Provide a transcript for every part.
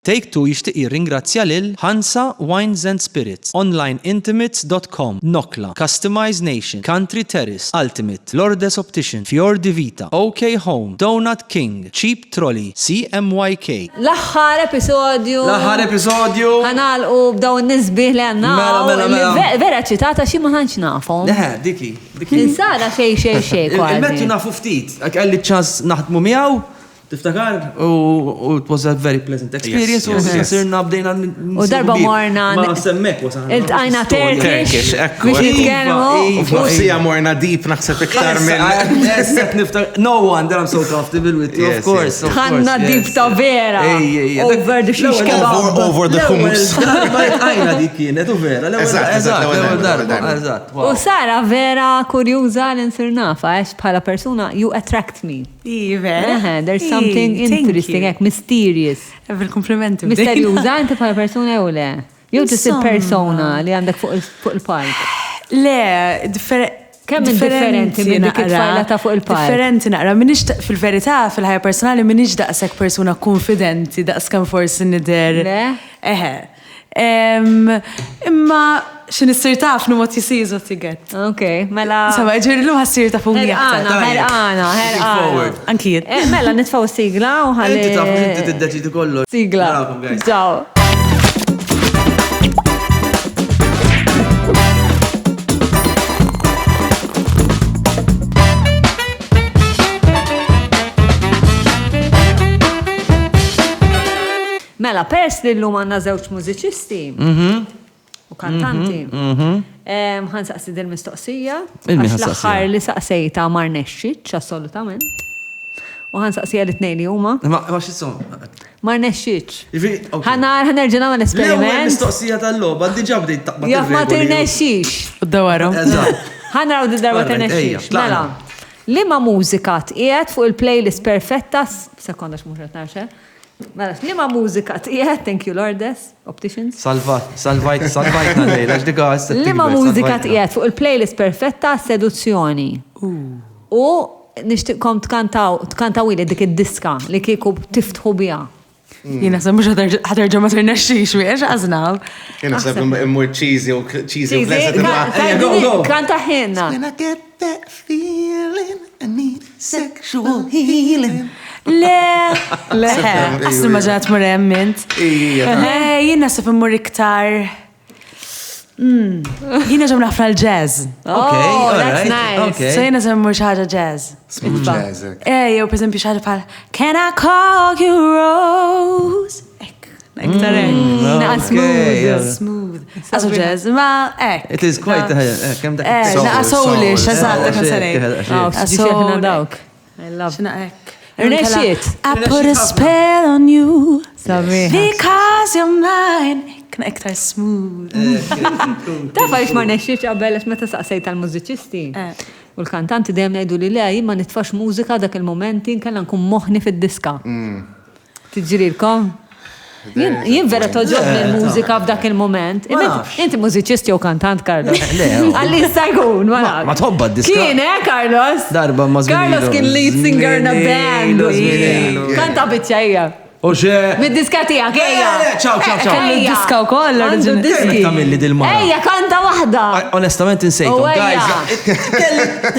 Take-Two jixtieq jirringrazzja lil Hansa Wines and Spirits, onlineintimates.com, Nokla, Customize Nation, Country Terrace, Ultimate, Lourdes Optician, Fior di Vita, OK Home, Donut King, Cheap Trolley, CMYK. L-aħħar episodju. Ħanalqu b'daw n-nisbih li għanna. Mela. Vera ċitata xi ma ħanx nafhom. Diki. Insara xej kważi. Il-mettu nafu ftit, għalli ċans naħdmu miegħu. Tiftakar? U it was a very pleasant experience. U sirna bdejna U darba morna. Ma semmek wasan. Il-tqajna Turkish. ekku. Biex nitkellmu. Forsi morna deep naħseb iktar minn. Esset niftakar. No one that I'm so comfortable with you, of course. Ħanna deep ta' vera. Over the shish kebab. Over the hummus. Għajna dik kienet u vera. Eżatt. U Sara vera kurjuża l-insir nafa, għax bħala persuna you attract me. There's something interesting, mysterious. Fil-komplimenti. Misterjuża inti bħala persuna jew le? Jew tisib persona li għandek fuq il-park? Le, Kemm differenti minn dik it-tfajla ta' fuq il-park? Differenti naqra. Minix fil-verità, fil-ħajja personali, minix daqshekk persuna konfidenti, daqskemm forsi nider. Le? Imma xin issir taf nu what you see is what you get. Ok, mela. Sama, ġiri l-lu ħassir ta' fuq Herqana. Ankijiet. Mela, nitfaw sigla u ħalli. Inti taf inti tiddeċidi kollu. Sigla. Ciao. Mela, pers li l-lum għanna zewċ mużiċisti u kantanti. Għan saqsi dil-mistoqsija, għax l-axħar li saqsejta mar nexxiċ, assolutament. U għan saqsija li-tnej li huma. Ma xissom? Mar nexxiċ. ħanerġina ma l-esperiment. L-ewwel mistoqsija tal-logħba, diġà bdejt taqbad il-regoli. Jaf ma tirnexxix. U d-dawarom. Ħanaraw d-darba tirnexxix. Mela, li ma mużika tqiegħed fuq il-playlist perfetta, sekonda x'mhux qed narxa. Mela, li ma mużika tqiegħed, thank you Lourdes, Opticians. Salvajt għal-lejla, x'dika għastet. Li ma mużika tqiegħed fuq il-playlist perfetta seduzzjoni. U nixtieqkom tkantaw ili dik id-diska li kieku tiftħu biha. Jina sa mux ħaterġa ma tirnexxix wiex għaznaw. Jina sa immur cheesy u pleasant. Kanta ħinna. When I get that feeling, I need sexual healing. Le, għasnu maġat muremmint. Jina sa immur iktar. Jina ġem ħafna l-jazz. Oh, that's nice. So jina sa immur xaġa jazz. Smooth jazz. Jew per esempio xaġa bħal Can I call you Rose? Iktar smooth. Asu jazz, ma It is quite kem dak. Naqasowli, xażat kan sarej. Xaħna dawk. I love. Rnexxiet. I put a spell on you because you're mine. Kien iktar smooth. Taf għaliex ma rnexxietx qabel għax meta saqsejt tal-mużiċisti. U l-kantanti dejjem ngħidu li le ma nitfax mużika dak il-momenti nkella nkun moħħni fid-diska. Tiġrilkom? Jien vera toġobni l-mużika f'dak il-moment. Inti mużiċisti jew kantant, Carlos? Għalli jista' jkun, ma tħobba d-diska. Kien, Carlos? Darba ma Carlos kien lead singer in a band. Kanta biċċajja. Oġe. Mid-diska tijak, ejja. Ciao. Diska u koll, Għandu diski. Tamilli dil-mara. Ejja, kanta wahda. Onestament insejtom. Guys,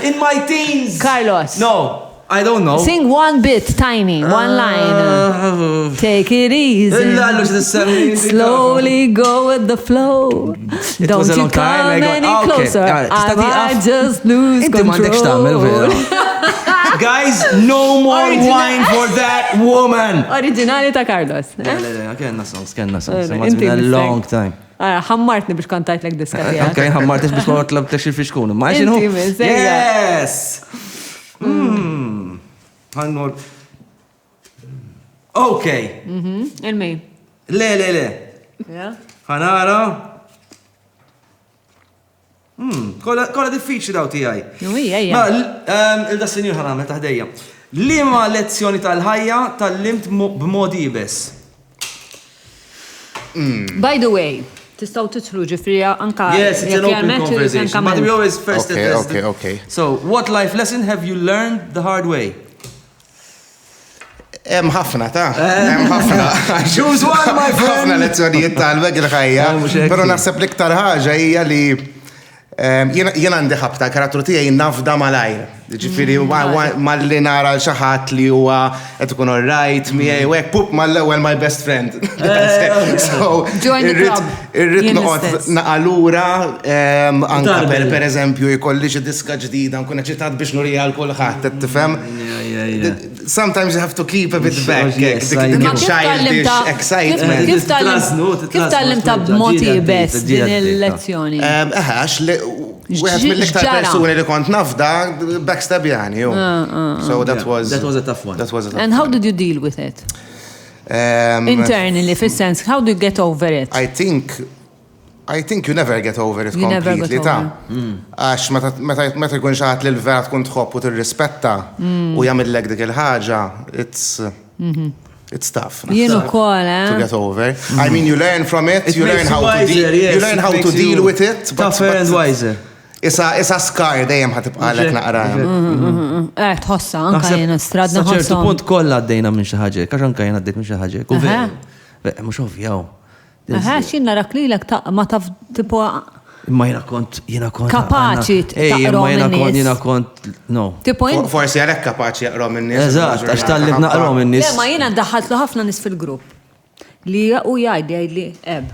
in my teens. Carlos. No, I don't know. Sing one bit, tiny, one line. Take it easy. Slowly go with the flow. Don't you come any closer. I might just lose control. Guys, no more wine for that woman. Originali ta' Carlos. Kenna songs. It's been a long time. Ħammartni biex kantajt l-ek diska tijak. Ok, ħammartni biex ma tlab teċi fi xkunu. Yes! Ħannur. Ok. Il-mi. Le. ħanara. Kolla diffiċi daw tijaj. Il-da senjur ħanamel taħdejja. Lima lezzjoni tal-ħajja tal-limt b'modi ibes? By the way, tistaw titlu ġifrija anka. Yes, it's an open conversation. But we always first address Okay. So, what life lesson have you learned the hard way? ħafna ħafna. Choose one, my friend. Ħafna lezzjonijiet tal-weg il-ħajja. Però naħseb l-iktar ħaġa hija li jien għandi ħabta karattru tiegħi nafda malajr. Ġifieri malli nara xi ħadd li huwa qed ikun all right miegħi u hekk pup mal-ewwel my best friend. So irrid noqgħod naqalura anke pereżempju jkolli xi diska ġdida nkun eċitat biex nurija l kulħadd qed tifhem. Sometimes you have to keep a bit back. Childish excitement. Kif tallimta b'mod ibes din il-lezzjoni? Wieħed mill-iktar persuni li kont nafda backstab yani. So that was a tough one. And how did you deal with it? Internally, fis-sens, how do you get over it? I think you never get over it completely, Għax meta jkun xi ħadd li l-vera tkun tħobb u tirrispetta u jagħmellek dik il-ħaġa, it's tough. Jien ukoll, to get over. I mean, you learn from it, you learn how to deal with it. Tougher and wiser. Isa skar dejjem ħatibqalek naqra. Tħossa, anka jena stradna ħossa. ċertu punt kollha għaddejna minn xi ħaġa, għax anke jien għaddejt minn xi ħaġa. Mhux ovvjaw. X'jien narak lilek ma taf tipo imma jiena kont kapaċi taqrom in-nies. Jiena kont no. Forsi għalhekk kapaċi jaqrom in-nies. Eżatt, għax tallim naqrom in-nies. Ma jiena ddaħħaltlu ħafna nies fil-grupp. Li u jgħidli eb.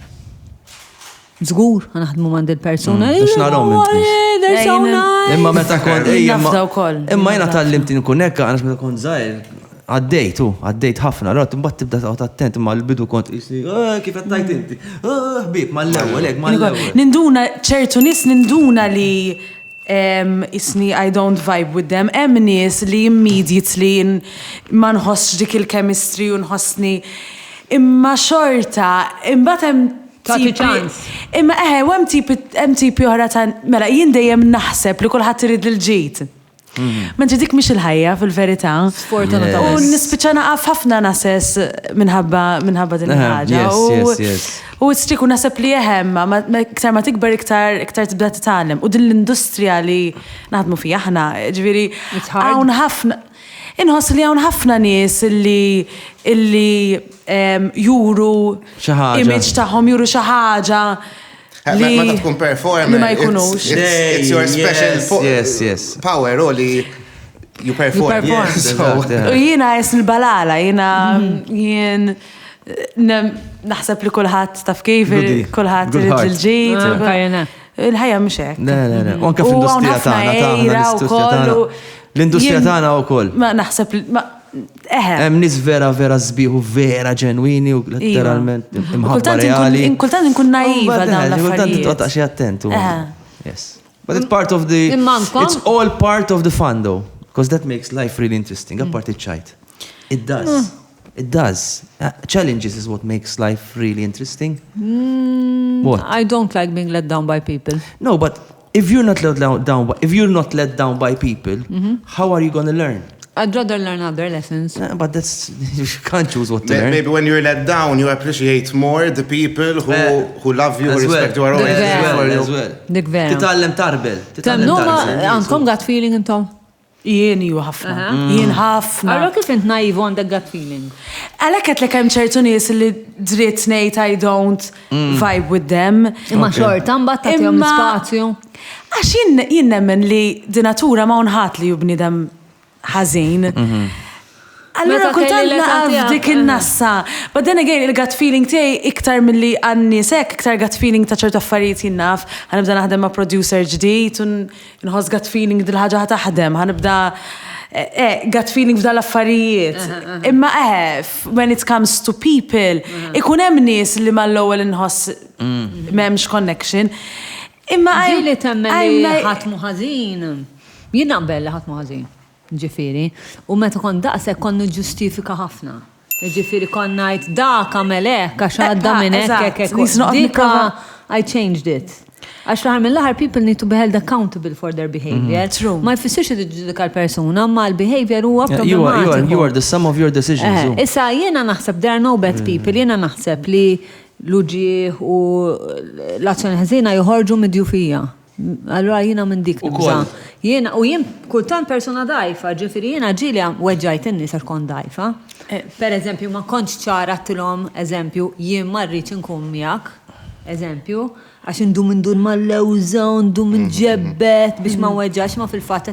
Żgur ħanaħdmu mand il-persuna. Biex narhom They're so nice. Imma meta kont Nafda wkoll. imma jiena tallimt inkun hekk għax meta kont żgħir għaddejt ħafna, allora imbagħad tibda taqgħod attent imma l-bidu kont qisni kif qed tgħid inti. Ħbieb mal-ewwel hekk mal-ewwel. Ninduna ċertu nies ninduna li isni I don't vibe with them. Hemm nies li immediately ma nħossx dik il-chemistry u nħossni imma xorta imbagħad hemm Tagħti ċans. Imma hemm tipi oħra ta' mela jien dejjem naħseb li kulħadd irid il-ġid. Menġi dik mhix il-ħajja fil-verità. U nispiċċa naqaf ħafna nases minħabba din il-ħaġa. U s-striku naseb li jeħemma, iktar ma tikber iktar tibda titgħallem. U din l-industrija li naħdmu fija aħna, ġifieri hawn ħafna. Inħoss li hawn ħafna nies illi juru image tagħhom juru xi ħaġa li meta tkun performer li ma jkunux. It's your special power li you perform. U jiena jesni l-balala, jien naħseb li kulħadd taf kif kulħadd irid il-ġid. Il-ħajja mhux hekk. Le. Anke fl-industrija tagħna l-industrija tagħna wkoll. Ma naħseb hemm nies vera żbieħu vera ġenwini u letteralment imħabba reali. Kultant inkun naiva dawn l-affarijiet. Kultant titqgħod xi attentu. Yes. But it's part of it's all part of the fun though, because that makes life really interesting. Apart iċ-ċajt. It does. It does. Challenges is what makes life really interesting. What? I don't like being let down by people. No, but if you're not let down by people, how are you going to learn? I'd rather learn other lessons. But you can't choose what to learn. Maybe when you're let down, you appreciate more the people who love you, who respect you, as well. Dik vera. Titgħallem tarbel. Għandkom gut feeling intom? Jien ju ħafna. Jien ħafna. Allora kif int naivu għandek gut feeling? Għalhekk qed hemm ċertu nies li dritt ngħid I don't vibe with them. Imma xorta mbagħad tagħtihom spazju. Għax jien nemmen li di natura ma unħat li jubnidem ħażin. Allura kultant naqaf dik il-nassa. But then again, il-gut feeling tiegħi iktar milli għannis hekk, iktar gut feeling ta' ċertu affarijiet jinnaf. Ħanibda naħdem ma' producer ġdid u nħoss gut feeling dil-ħaġa ħataħdem. Ħanibda gut feeling f'dal affarijiet. Imma when it comes to people, ikun hemm nies li mal-ewwel inħoss m'hemmx connection. Imma li temmen li ħatmu ħażin. Jien naqbel li ħatmu ħażin. Ġifieri, u meta kon daqshekk kon niġġustifika ħafna. Ġifieri kon ngħid dak għamel hekk għax għadda minn hekk. Dika I changed it. Għax l-ħar mill-aħħar people need to be held accountable for their behavior. True. Ma jfissirx tiġġudika l-persuna, ma l-behavior huwa problematiku. You are the sum of your decisions. Issa jiena naħseb there are no bad people, jiena naħseb li l-uġieħ u l-azzjoni ħażina joħorġu mid-djufija. Allora jiena minn dik Ukoll. Jiena jien kultant persuna dajfa, ġifieri jiena ġieli weġġajt in-nies għal kont dajfa. Per eżempju, ma kontx ċarattilhom, eżempju, jien ma rridx inkun miegħek, eżempju, għax indum indur mal-lewża, ndum inġebbet biex ma weġġax ma fil-fatt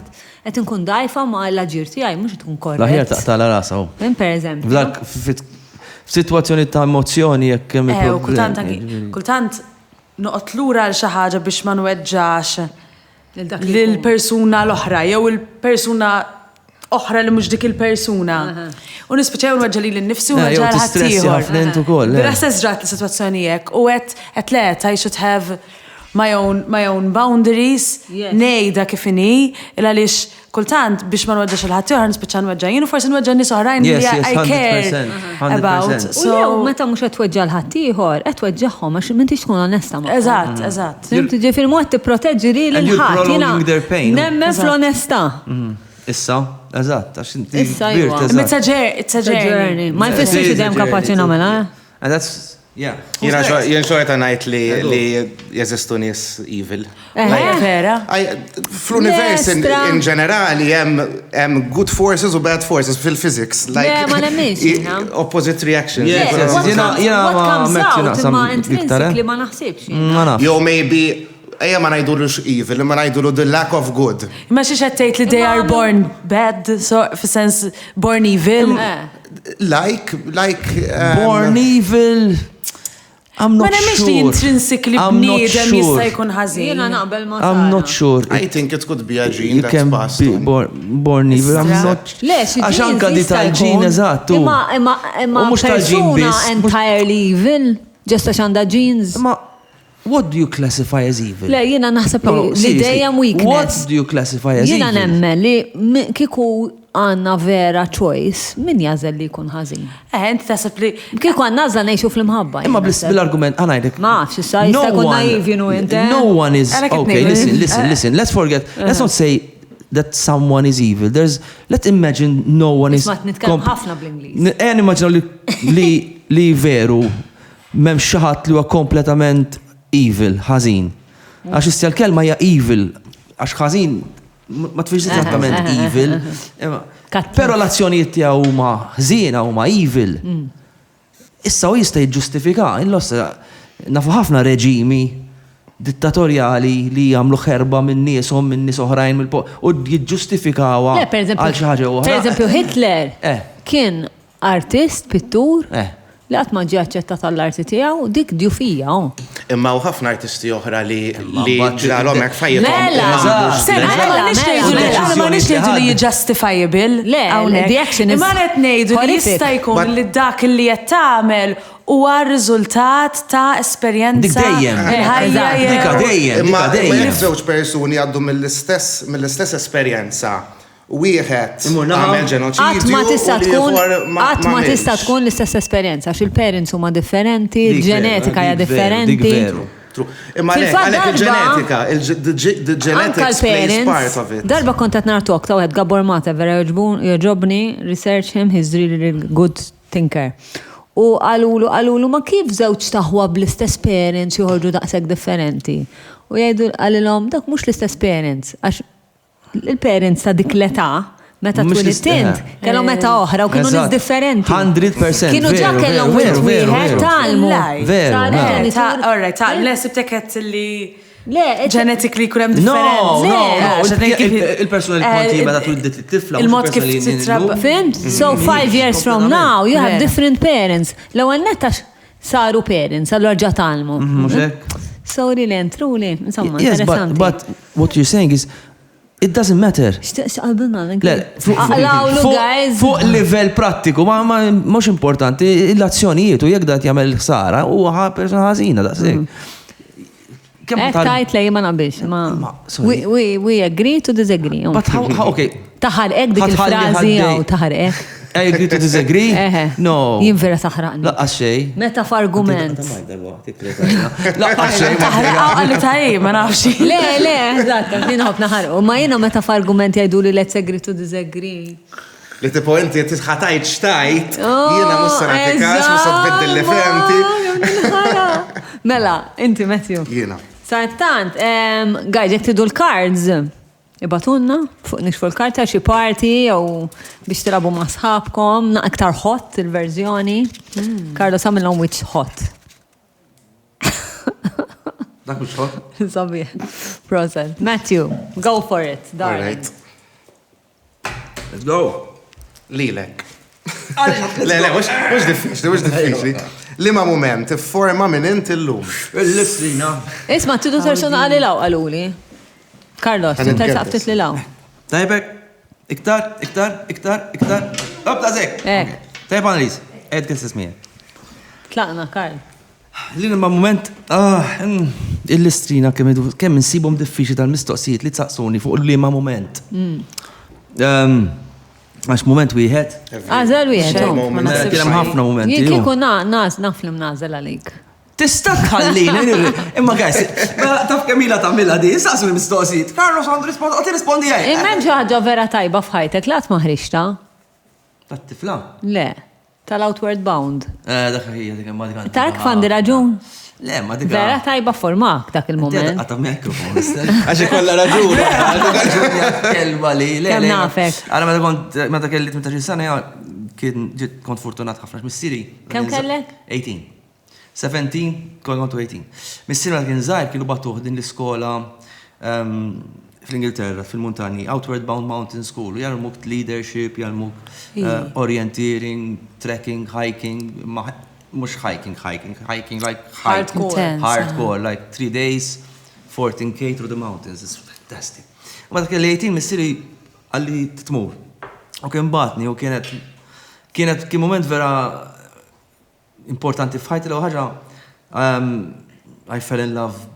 qed inkun dajfa ma l-aġir tiegħi mhux tkun korrett. L-aħjar taqtala rasa hu. Per eżempju. F'sitwazzjoni ta' emozzjoni jekk hemm u kultant noqgħod lura għal xi ħaġa biex ma nweġġax lill-persuna l-oħra jew il-persuna oħra li mhux dik il-persuna. U nispiċew nweġġa li l-nifsi u nweġġa l-ħaddieħor. B'rastess ġrat l-sitwazzjoni hekk u qed let I should have my own boundaries, ngħidha kif inhi, għaliex kultant biex ma nweġġax il-ħaddieħor nispiċċa nweġġa jien u forsi nweġġa nies oħrajn li I care about. U jew meta mhux qed tweġġa l-ħaddieħor, qed tweġġahom għax m'intix tkun onesta ma'. Eżatt. Ġifieri mod tipproteġġi lil ħadd. Nemmen fl-onestà. Issa, eżatt, għax inti. Issa It's a journey. Ma jfissirx dejjem kapaċi nagħmilha. And that's, yeah. Jien xorta ngħid li jeżistu nies evil. Vera. Fl-univers in ġenerali hemm good forces u bad forces fil-physics. Ma nemmix. Opposite reactions. Intrinsically ma naħsibx. Jew maybe ejja ma ngħidulux evil, ma ngħidulu the lack of good. Ma xiex qed tgħid li they are born bad, so fis-sens born evil. Like born evil. I'm not sure. Ma nemmix li intrinsically bniedem jista' jkun ħażin. Jiena naqbel ma. I'm not sure. I think it could be a gene You can that's be passed. born evil. I'm not. Għax anka di tal-ġin eżattu. Imma persuna entirely evil, just għax għandha genes. What do you classify as evil? Le, jiena naħseb li dejjem weakness. What do you classify as evil? Jiena nemmen li kieku għandna vera choice, min jażel li jkun ħażin. Inti taħseb li kieku għandna nażla ngħixu fl-imħabba. Imma bil-argument għanajdek. Ma nafx issa jista' jkun naiv jienu inti. No one is okay. Listen. Let's forget. Let's not say that someone is evil. Let's imagine no one is. Ma nitkellem ħafna bl-Ingliż. Imagine li veru m'hemm xi ħadd li huwa kompletament evil, ħażin. Għax issja l-kelma hija evil, għax ħażin ma tfix esattament evil. Però l-azzjonijiet tiegħu huma ħżiena huma evil. Issa hu jista' jiġġustifika, nafu ħafna reġimi dittatorjali li jagħmlu ħerba minn nieshom minn nies oħrajn u jiġġustifikawha għal xi ħaġa oħra. Pereżempju Hitler kien artist, pittur. Li qatt ma ġie aċċettat tal-arti tiegħu dik djufija. Imma hu ħafna artisti oħra li ġralhom hekk fajjithom. Ma nix ngħidu li justifiable. Le, the action is. Imma qed ngħidu li jista' jkun li dak li qed tagħmel huwa r-riżultat ta' esperjenza. Dik dejjem. Dik dejjem. Imma jekk żewġ persuni għaddu mill-istess esperjenza. Wieħed għamel ġenoċidju qatt ma tista' tkun l-istess esperjenza għax il-parents huma differenti, il-ġenetika hija differenti. Imma għalhekk il-ġenetika, il-genetics plays part of it. Darba kont qed nara talk ta' wieħed Gabor Mata vera jogħġobni, research him, he's really good thinker. U għalulu ma kif żewġ taħwa bl-istess parents joħorġu daqshekk differenti. U jgħidu għalilhom dak mhux l-istess parents għax il-parents ta' dik l-età, meta twilidt int, kellhom età oħra u kienu nies differenti. 100%. Kienu ġa kellhom wieħed talmu. Veru. Le sibteket li genetically jkun hemm differenzi. No, il-persuna li konti meta twildet it-tifla. Il-mod kif titrabba. Fimt? So 5 years from now you have different parents. L-ewwel netta saru parents, allura ġa talmu. So really and truly, insomma, interessanti. But what you're saying is it doesn't matter. Fuq livell prattiku, ma mhux importanti l-azzjonijiet u jekk dat jagħmel ħsara u persuna ħażina daqshekk. Tajt lej ma nabiex, we agree to disagree. But how okay. Taħarqek dik il-frażi jew taħarqek. I agree to disagree? No. Jien vera taħraqni. Laqqas xejn. Meta f'argument. Laqqas xejn. Taħraqgħu qalli tajjeb ma nafx. Le, eżatt, jien ħobb naħarqu. Ma jiena meta f'argument jgħiduli let's agree to disagree. Li tipo inti tħatajt xtajt, jiena mhux se nagħti każ, mhux se tbiddel li femti. Mela, inti Matthew. Jiena. Sajtant, għajġek tidu l-cards. Ibatunna, nix fuq l-karta xi party, jew biex tilabu ma' sħabkom, aktar hot il-verżjoni. Carlos għamilhom which hot. Dak mhux hot. Sabiħ. Proset. Matthew, go for it, darling. Let's go. Lilek. Le, mux diffiċli. Lima moment, forma minn inti l-lum. L-listrina. Isma, tidu tersuna għalilaw għaluli. Carlos, tu tersaqftit li law. Tajbek, iktar. Obda zek. Tajb Annalise, ed kien sismija. Tlaqna, Karl. Lima moment, il-listrina kemm insibhom diffiċli tal-mistoqsijiet li tsaqsuni fuq l-lima moment. Għax moment wieħed. Għazel wieħed. Kien hemm ħafna momenti. Jien kieku naflim nażel għalik. Tista' tħallini, imma guys, taf Kamila tagħmilha di, saqsu l-mistoqsijiet. Carlos għandu rispondi għaj. Imma ħaġa vera tajba f'ħajtek, lat maħriġta. Tat-tifla? Le, tal-Outward Bound. Dak hija dik ma dik. Tark fandi raġun. Le, ma dik. Vera tajba formak dak il-moment. Għata mikrofon. Għaxe kolla raġun. Kelba li, le. Kemm nafek. Għana meta kelli 18 sena, kont fortunat ħafna missieri. Kemm kellek? 18. 17, kontu 18. Missieri għal kien zaħir kienu battuħ din l-iskola fl-Ingilterra, fil-montani, Outward Bound Mountain School. Jarmuk leadership, jarmuk orienteering, trekking, hiking, mux hiking like hardcore, like 3 days, 14K through the mountains. It's fantastic. Ma dak l-18 missieri għalli t-tmur. U kien batni, u kien moment vera importanti f'ħajti l ħaġa. I fell in love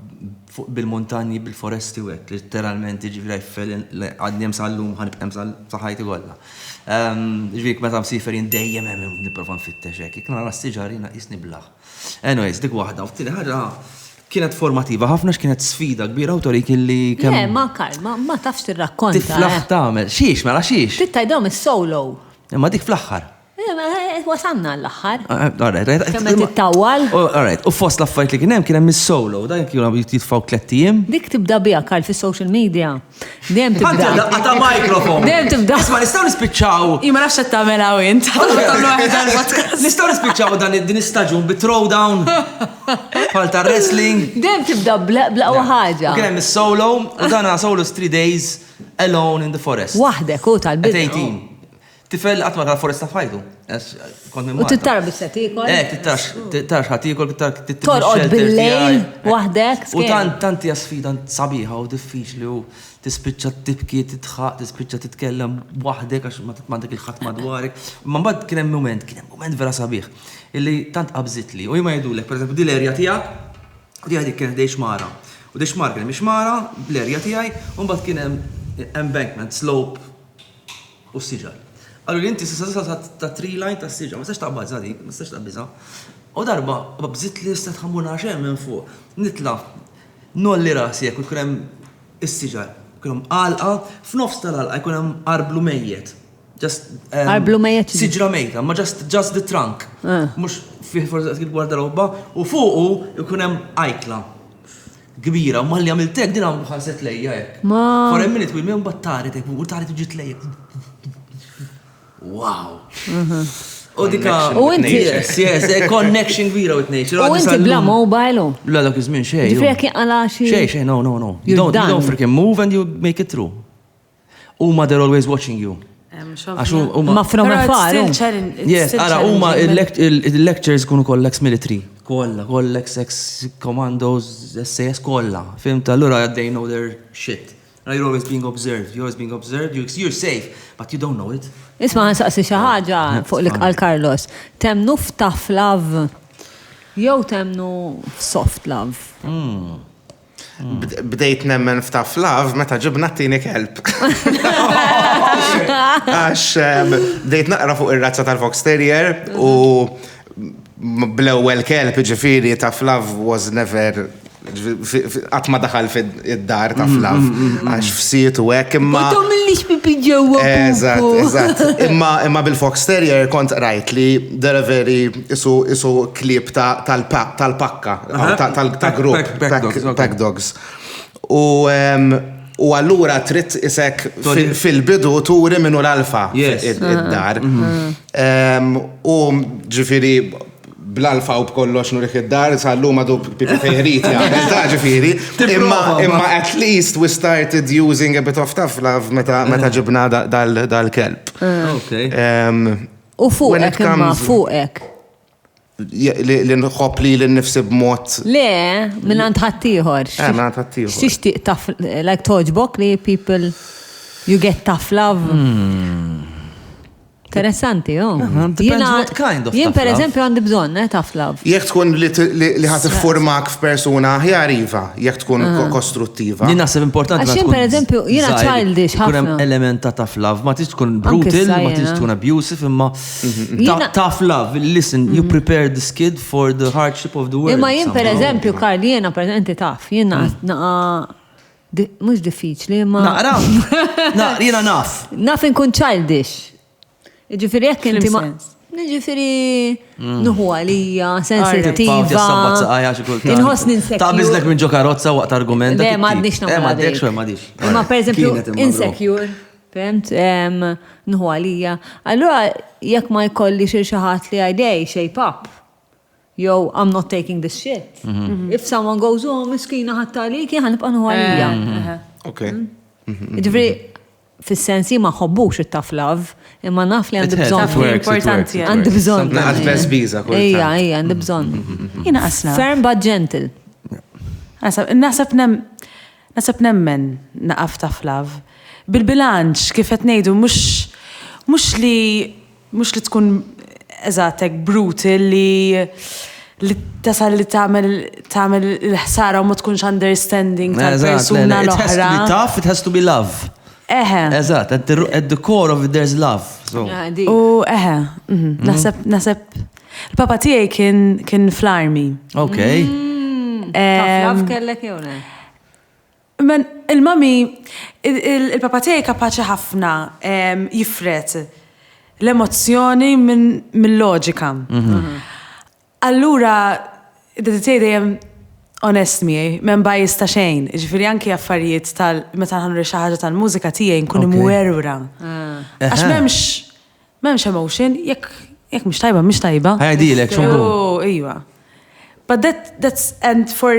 bil-montanji, bil-foresti u għek, literalment, ġivri I fell in, għadni sal-lum, ħanibqem sal-ħajti għolla. Ġivri meta msiferin dejjem niprofan fit-teċek, kien għara s-sġarina jisni blaħ. Anyways, dik waħda, u t-tini ħaġa kienet formativa, ħafna x'kienet sfida kbira u torik illi kemm. Le, ma Karl, ma tafx tirrakkonta. Tiflaħ tagħmel. Xiex, mela xiex. Tittajdhom is-solo. Imma dik fl-aħħar. Wasanna l-aħħar. Alright. Kemm qed tittawwal. Alright, u fost l-affarijiet li kien hemm kien hemm is-solo, dan kienu jitfgħu tlettiem. Dik tibda biha Karl fis-social media. Dejjem tibda. Għata mikrofon. Dejjem tibda. Isma' nistgħu nispiċċaw. Ma nafx qed tagħmel hawn int. Nistgħu nispiċċaw din istaġun bi throwdown bħal ta' wrestling. Dejjem tibda blaqwa ħaġa. Kien hemm is-solo u dan solo 3 days alone in the forest. Waħdek u tal-bidla. 18. Tifel għatma tal-foresta fajtu. U tittara bis-setikol? Tittarax ħatikol, torqod bil-lejl, wahdek. U tanti sfida sabiħa u diffiċli u tispiċċa tibki, titħaq, tispiċċa titkellem wahdek għax ma titmandek il-ħat madwarek. Ma mbagħad kien hemm moment vera sabiħ illi tant qabżitli. U jma jgħidulek, pereżempju, di l-erja tiegħek u di dik kienet dejxmara. U dejxmara kien mixmara l-erja tiegħi u mbagħad kien hemm embankment, slope u s-siġar. Għallu li inti s-sassa ta' tree line ta' s-sġa, ma s-sax ta' bazza dik, ma s-sax ta' bizza. U darba, bżit li s-tat ħammuna xem minn fuq. Nitla, nolli rasi jek, kunem s-sġa, kunem għalqa, f'nofs tal-għalqa kunem arblu mejjet. Arblu mejjet? Siġra mejta, ma just the trunk. Mux fih forza għarda robba, u fuqu kunem ajkla. Kbira, ma li għamiltek din għamlu ħalset lejja jek. For a minute, minn battari tek, u tari tuġit lejja. Wow. U dika. U inti. Yes, connection kbira with nature. U inti bla mobile. La dak iż-żmien xejn. Ġifri jekk għala xi. Xejn, no. You don't freaking move and you make it through. Huma they're always watching you. Ma from afar. Yes, ara huma il-lectures kunu kollha ex-military. Kollha ex-commandos, SAS kollha. Fimta allura they know their shit. You're always being observed. You're safe, but you don't know it. Isma' nsaqsi xi ħaġa fuq li qal Carlos. Temnu f'tough love jew temnu f'soft love. Bdejt nemmen f'tough love meta ġibna t-tieni kelb. Għax bdejt naqra fuq ir-razza tal-Fox Terrier u bl-ewwel kelb ġifieri tough love was never Għatma daħal fid-dar ta' flav, għax f'siet u hekk imma. Ma tagħmilix pipi ġewwa. Eżatt. Imma bil-Fox Terrier kont rajt li delivery isu klip tal-pakka, tal-grupp, pack dogs. U allura trid isek fil-bidu turi minnu l-alfa id-dar. U ġifiri bl-alfa u b'kollox nurih id-dar, sallu madu pipi fejriti għamil ta' ġifiri. Imma at least we started using a bit of tough love meta ġibna dal-kelb. U fuqek imma, fuqek. Li nħobb li l-nifsi b'mod. Le, minn għand ħaddieħor. Minn għand ħaddieħor. X'tixtieq taf like toġbok li people you get tough love. Interessanti, Jien per eżempju għandi bżonn tough love. Jekk tkun li ħadd iffurmak f'persuna aħjar iva, jekk tkun kostruttiva. Jien naħseb importanti. Għax per eżempju jiena childish ħafna. Kun hemm element ta' tough love, ma tix tkun brutal, ma tix tkun abusive, imma tough love. Listen, you prepare this kid for the hardship of the world. Imma jien per eżempju Karl jiena preżenti taf, jiena mhux diffiċli imma. Jiena naf. Naf inkun childish. Ġifiri jekk inti ma. Ġifiri nuħu għalija, sensittiva. Inħossni insecure. Ta' biznek minn ġo karozza waqt argumenta. Le, madnix naħu għadix. Imma per eżempju, insecure. Femt, nuħu għalija. Allora, jekk ma jkolli xaħat li għajdej, shape up. Yo, I'm not taking this shit. If someone goes, miskina ħattali, kien ħanibqa nuħu għalija. Ok. Ġifiri, fis-sensi ma ħobbux it-tough love, imma naf li għandi bżonn. Importanti. Għandi bżonn. Naqas best biza. Ija, għandi bżonn. Jina qasna. Firm but gentle. Nasab nemmen naqaf tough love. Bil-bilanċ, kif qed ngħidu, mhux li tkun eżattek brutal li tasal li tagħmel l-ħsara u ma tkunx understanding tal-persuna l-oħra. It has to be tough, it has to be love. Eżatt, at the core of it there's love. U naħseb il-papa tiegħi kien fl-army. Okay. Tough love kellek jew le? Men il-mami, il-papa tiegħi kapaċi ħafna jifret l-emozzjoni mill-loġika. Allura, id-tiegħi dejjem onest miegħi, men bajis ta' xejn. Ġifieri anke affarijiet meta nħanru xi ħaġa tal-mużika tiegħi nkun imwerwra. Għax m'hemmx emotion, jekk mhux tajba. Ħajdilek x'ungu. Ejwa. But that's and for u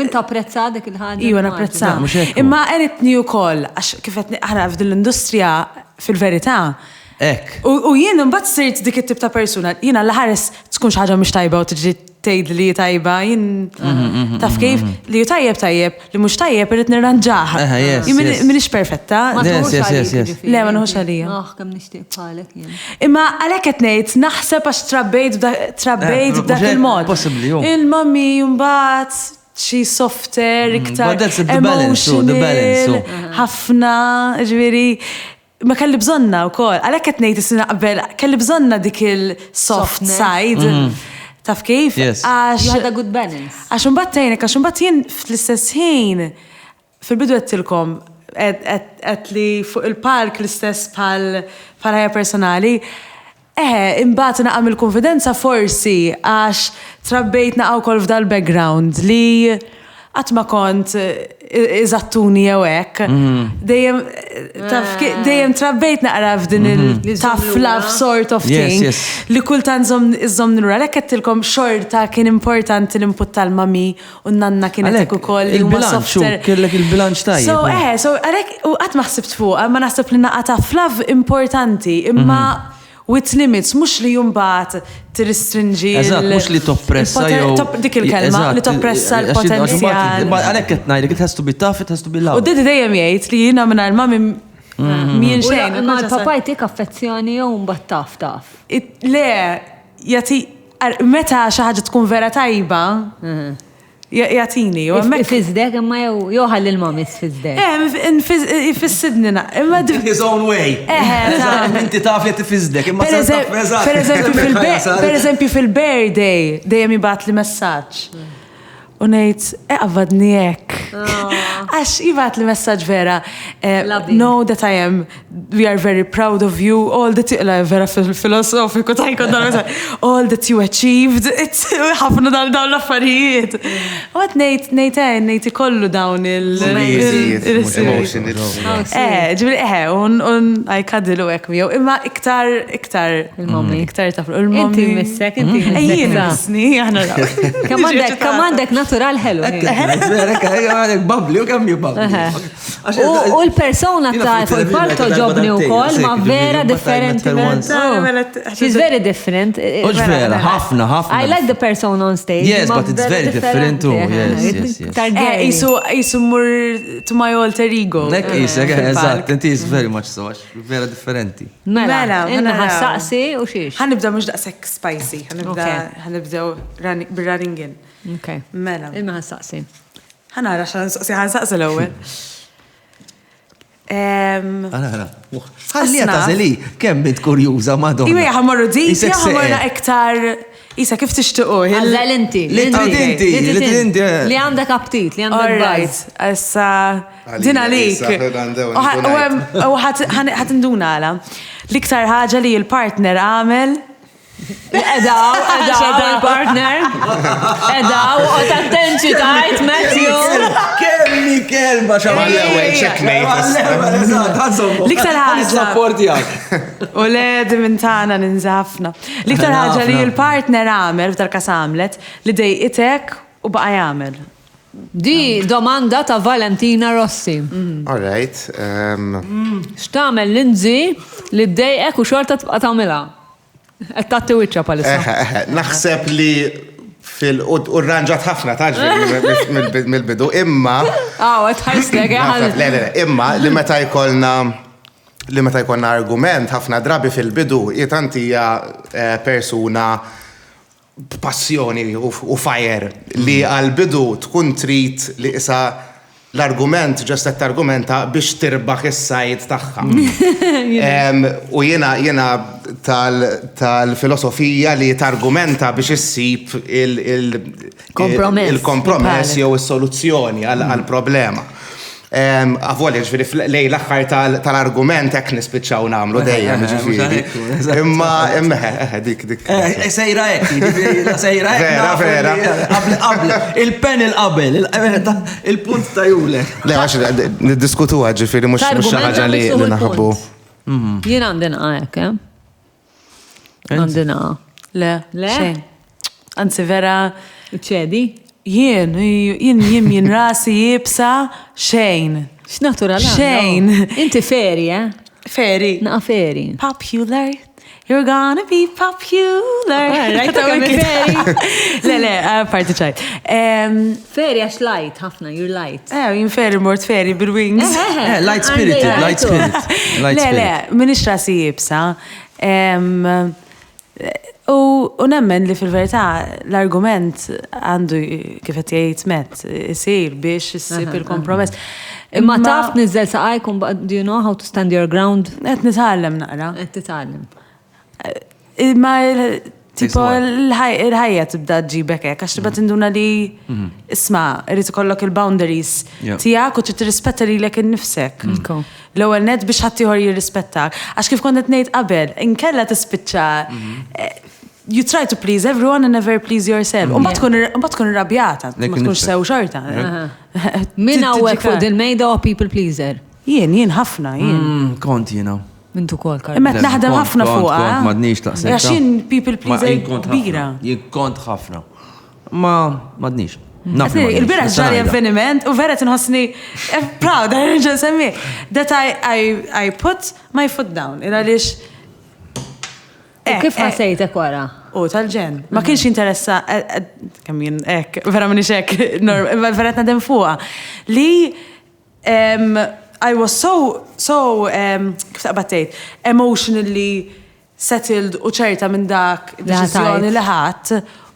inta apprezza dik il-ħaġa. Iwa napprezza. Imma għenitni wkoll għax kif qed aħna f'din l-industrija fil-verità. Ek. U jien imbagħad sirt dik it-tip ta' persuna, jiena l-ħares tkun xi ħaġa mhux tajba u tiġi tgħid li tajba, jien taf kif li tajjeb, li mhux tajjeb irid nirranġaha. M'iniex perfetta. Le ma nħux għalija. Kemm nixtieq bħalek jien. Imma għalhekk qed ngħid naħseb għax trabbejt b'dak il-mod. Il-mammi mbagħad xi softer iktar emotional, ħafna, ġifieri ma kelli bżonna wkoll. Għalhekk qed ngħid is-sena qabel kelli bżonna dik il-soft side. Taf kif? Għax you had a good balance. Għax imbagħad tgħinek, għax imbagħad jien fl-istess ħin fil-bidu għedtilkom qed li fuq il-palk l-istess bħal ħajja personali. Imbagħad naqam il-konfidenza forsi għax trabbejt naqgħu wkoll f'dal-background li qatt ma kont iżattuni jew hekk. Dejjem trabbejt naqra f'din il-tough love sort of thing. Li kultant iżomm nura għalhekk qedtilkom xorta kien importanti l-input tal-mami u n-nanna kienet hekk ukoll il-bilanċ kellek il-bilanċ tajjeb. So għalhekk u qatt ma ħsibt fuq, ma naħseb li naqgħa tough love importanti, imma with limits, mux li jumbat tirristringi mux li toppressa dik il-kelma, li toppressa l-potenzjal. Għalek ketnajlek, it has to be tough, it has to be loud. U didi dejjem jgħid li jina minna l-mami mien xejn. Ma l-papaj tik affezzjoni jew mbagħad taf. Le, jati, meta xi ħaġa tkun vera tajba, jatini. Fizdek, imma jew ħalli l-mami fizdek. Fissidni his own way. Inti taf li tifizdek. Per eżempju fil-birthday dejjem jibgħat li messaġġ. u ngħid għavadni hekk. Għax jibat li messaġġ vera. Know that we are very proud of you, all that vera filosofiku tajkun all that you achieved, ħafna dawn l-affarijiet. U għat ngħid ikollu dawn ġibri un għajkaddilu hekk miegħu, imma iktar il-mommi, iktar tafru. Inti missek, inti Ejjien missni, aħna Kamandek natural ħelu. Babli, u kemm jibabli. U l-persona ta' il-palto ġobni u kol, ma vera differenti. She's very different. Uġ vera, ħafna. I like the person on stage. Yes, but it's very different too. Yes. Jisu mur to my alter ego. Nek jisek, eżatt, inti is very much so, vera differenti. Mela, inna ħassaqsi u xiex. Ħanibda mux daqsek spicy, ħanibdew bil-running in. Ok. Mela. Inna ħassaqsi. ħanara ħansaqsi l-ewwel. Ħallija ta' zeli, kemm bint kurjuża madonna. Iwa ħamorru dik, ħamorna iktar. Isa, kif tixtiqu? Għazzal inti. Li għandek aptit, li għandek bajt. Issa, dina lik. U ħatinduna għala. L-iktar ħaġa li l-partner għamel. Edaw il-partner. Edaw, u tattenċi tajt, Matthew. Kemmi kelma xamal l-ewel, L-iktar ħaġa. U le dimintana ninżafna. L-iktar ħaġa li l-partner għamel, f'dar-kas għamlet, li dejqitek u baqa jagħmel. Di domanda ta' Valentina Rossi. All right. X'tagħmel Lindsay li dejqek u xorta tibqa' tagħmilha? Qed tagħti wiċċa palissa. Naħseb li fil-urranġat ħafna taġri mill-bidu, imma. Qed ħarslek, imma li meta jkollna argument ħafna drabi fil-bidu, hija persuna passjoni u fire li għal-bidu tkun trid li isa l-argument ġest qed targumenta biex tirbaħ is-sajd tagħha. U jiena tal-filosofija li targumenta biex issib il-kompromess jew is-soluzzjoni għall-problema. Għavolja ġifiri lej l-axħar tal-argument ek nispiċċaw namlu dejjem ġifiri. Imma dik. Sejra ek, sejra ek. Vera. Il-pen il-qabel, il-punt ta' julek. Le, għax niddiskutu ġifiri mux ħaġa li naħbu. Jien għandina għek, Għandina. Le, xejn. Anzi vera. ċedi? Jien rasi jibsa xejn. X'naturali. Xejn. Inti feri, Feri. Naqa feri. Popular. You're gonna be popular. Rajta kemmi feri. Le, parti ċajt. Feri għax light, ħafna, you're light. Jien feri mort feri bil-wings. Light spirit. Le, minix rasi jibsa. U nemmen li fil-verità l-argument għandu kifet jgħid met isir biex issib il-kompromess. Imma taf nizzel saqajkum, do you know how to stand your ground? Qed nitgħallem naqra. Qed titgħallem. Imma tipo l-ħajja tibda ġibek hekk għax tibda tinduna li isma' irid ikollok il-boundaries tiegħek u trid tirrispetta lilek innifsek. L-ewwel net biex ħadd ieħor jirrispettak. Għax kif kont qed ngħid qabel, inkella tispiċċa you try to please everyone and never please yourself. U mbagħad tkun irrabjata, ma tkunx sew xorta. Min hawnhekk fuq il-mejda u people pleaser? Jien ħafna, Kont jiena. Mintu kol kar. Imma naħdem ħafna fuqha. M'għadniex taqseb. Għax jien people pleaser kbira. Jien kont ħafna. Ma m'għadniex. Il-bira ġari avveniment u vera tinħossni proud, għarġa semmi. That I put my foot down. Għaliex. Kif ħasejtek wara? Tal-ġen. Ma kienx interessa, kemm jien vera minix vera nadem fuqha. Li I was so kif taqbattejt, emotionally settled u ċerta minn dak deċiżjoni li ħadd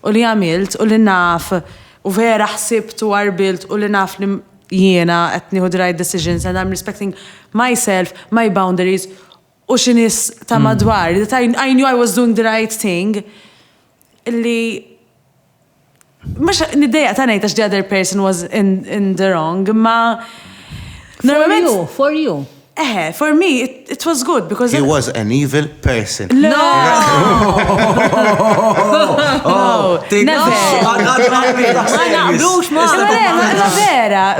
u li għamilt u li naf u vera ħsibt u għarbilt u li naf li jiena qed nieħu the right decisions and I'm respecting myself, my boundaries u xinis ta' madwar. That I knew I was doing the right thing illi mux niddeja ta' ngħid għax the other person was in the wrong, ma For you. For me, it was good because He was an evil person. No!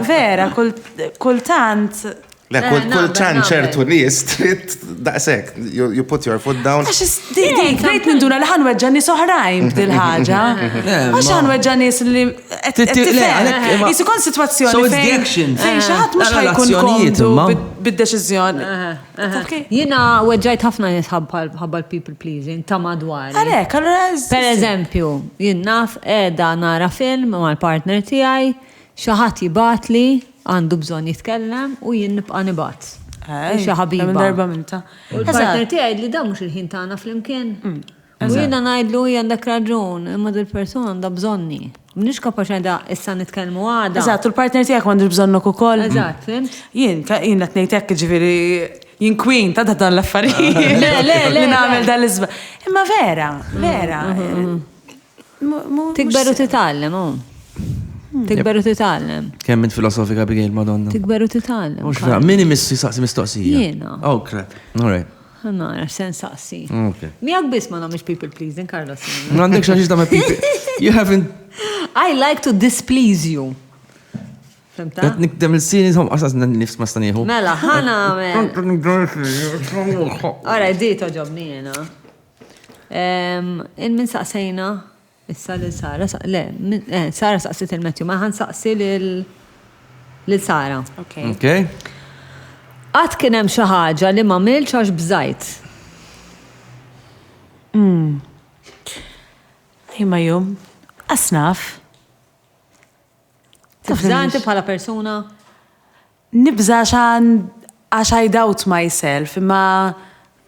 Vera, kultant. Le, kull ċertu nies trid daqshekk, you put your foot down. Dik, rejt ninduna li ħanweġġa nies oħrajn b'dil ħaġa. Għax ħanweġġa nies li jisu kon situazzjoni fejn xi ħadd mhux ħajkun komdu bid-deċiżjoni. Jiena weġġajt ħafna nies ħabba l-people pleasing ta' madwar. Għalhekk, allura. Per eżempju, jien naf qiegħda nara film mal-partner tiegħi, xi ħadd jibatli għandu bżonn jitkellem u jien nibqa' nibat. Xi ħabiba. Darba minta. U l-partner tiegħi li dan mhux il-ħin tagħna flimkien. U jiena ngħidlu hija għandek raġun, imma dil persuna għandha bżonni. Mniex kapaċi għandha issa nitkellmu għada. Eżatt, u l-partner tiegħek m'għandux bżonnok ukoll. Eżatt, fimt? Jien qed ngħid hekk ġifieri jien kwin ta' dan l-affarijiet. Le nagħmel dan l-iżba. Imma vera. Tikber u titgħallem, Tikber u titgħallem. Kemm int filosofika Abigail, Madonna. Tikber u titgħallem. Mhux fra, min imissu jisaqsi mistoqsija? Jiena. Oh, crap. All right. Nara, sen saqsi. Okay. Miegħek biss ma nagħmilx people pleasing, Carlos. M'għandek xi tagħmel people. You haven't. I like to displease you. Femta? Qed nikdem il-sini għasas nifs ma stanieħu. Mela, ħana Ora, di toġobni jena. Il-min saqsejna, issa l-Sara, Sara saqsit il-Matthew, ma ħan saqsi l-Sara. Okay. Għad kienem xaħġa li ma milx għax bżajt. Imma jum, asnaf. Tibżanti bħala persona? Nibża għax I doubt myself, imma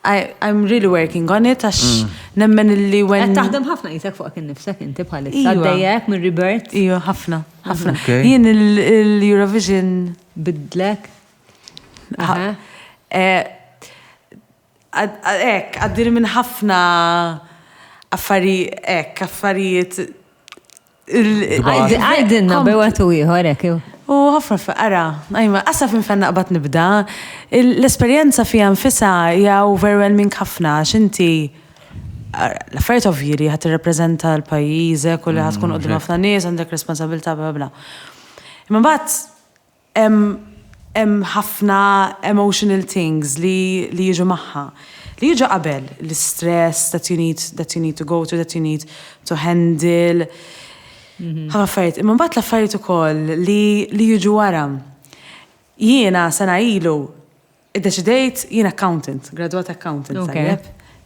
I'm really working on it, għax nemmen li when... Għed taħdem ħafna jisek fuq kien nifsek inti bħalissa. Għaddejjek minn Rebirth? Iju, ħafna. Jien il-Eurovision... Bidlek? Għaddir minn ħafna affarijiet... Għajdinna bewatu jħorek. U ħafna faqara, għajma, għasa fin fenna qbat nibda, l-esperienza fija nfisa hija overwhelming ħafna, xinti l-affarijiet ovvjiri ħat reprezenta l-pajjiżek u li ħat tkun qudiem ħafna nies għandek responsabilta bla. Imma mbagħad hemm ħafna emotional things li jiġu magħha. Li jiġu qabel, l-stress that you need to go to, that you need to handle. Affarijiet, imma mbagħad l-affarijiet ukoll li jiġu wara. Jiena sena ilu iddeċidejt jien accountant, graduate accountant, tajjeb.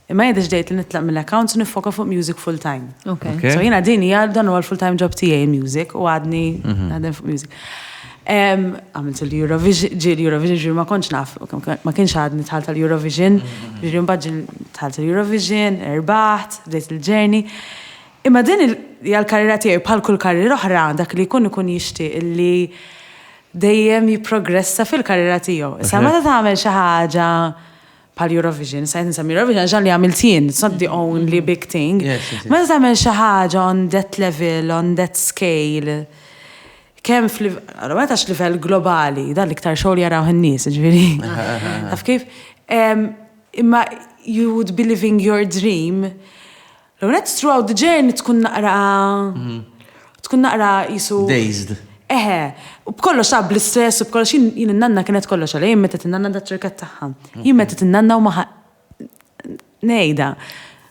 Imma jien deċidejt li nitlaq mill-accounts u nifoka fuq music full time. So jiena din hija dan huwa l-full time job tiegħi music u għadni naħdem fuq music. Għamilt l-Eurovision, ma konċ naf, ma kienx għadni tħalt l-Eurovision, ġiri mbagħad tħalt l-Eurovision, erbaħt, bdejt il-ġerni. Imma din il-karriera tiegħi bħal kull karriera oħra dak li jkun jixtieq li dejjem jipprogressa fil-karriera tiegħu. Issa meta tagħmel xi ħaġa bħal Eurovision, sa insem Eurovision ġan li għamilt jien, it's not the only big thing. Meta tagħmel xi ħaġa on that level, on that scale, kemm metax livell globali, dan l-iktar xogħol jaraw in-nies, ġifieri. Taf kif? Imma you would be living your dream. L-għunet throughout the journey tkun naqra jisu... Dazed. U b'kollox ta' bl-stress, u b'kollox jien n-nanna kienet kollox għalaj, jien metet n-nanna da' ċirkat taħħa. Jien metet n-nanna u maħa... Nejda,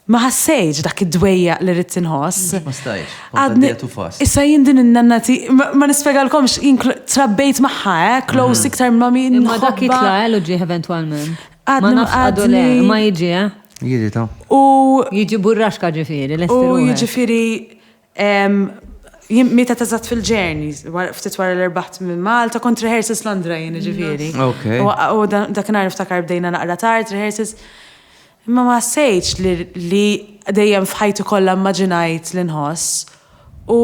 ma ħassejġ dak id-dwejja li rrit inħoss. Ma stajx, għadni tu fast. Issa jien din n-nanna ti... Ma nispiegalkomx, jien trabbejt maħħa, close iktar ma min... Ma dak jitla ġi eventualment. Ma nafqadu le, ma jiġi, Jiġi ta' U jiġi burraxka ġifiri, u jiġifiri meta tażat fil-ġerni, ftit wara l-erbaħt minn Malta, kont rehearsals Londra jien ġifiri. U dakinhar niftakar bdejna naqra tard rehearsals. Imma ma sejċ li dejjem f'ħajtu kollha immaġinajt li nħoss. U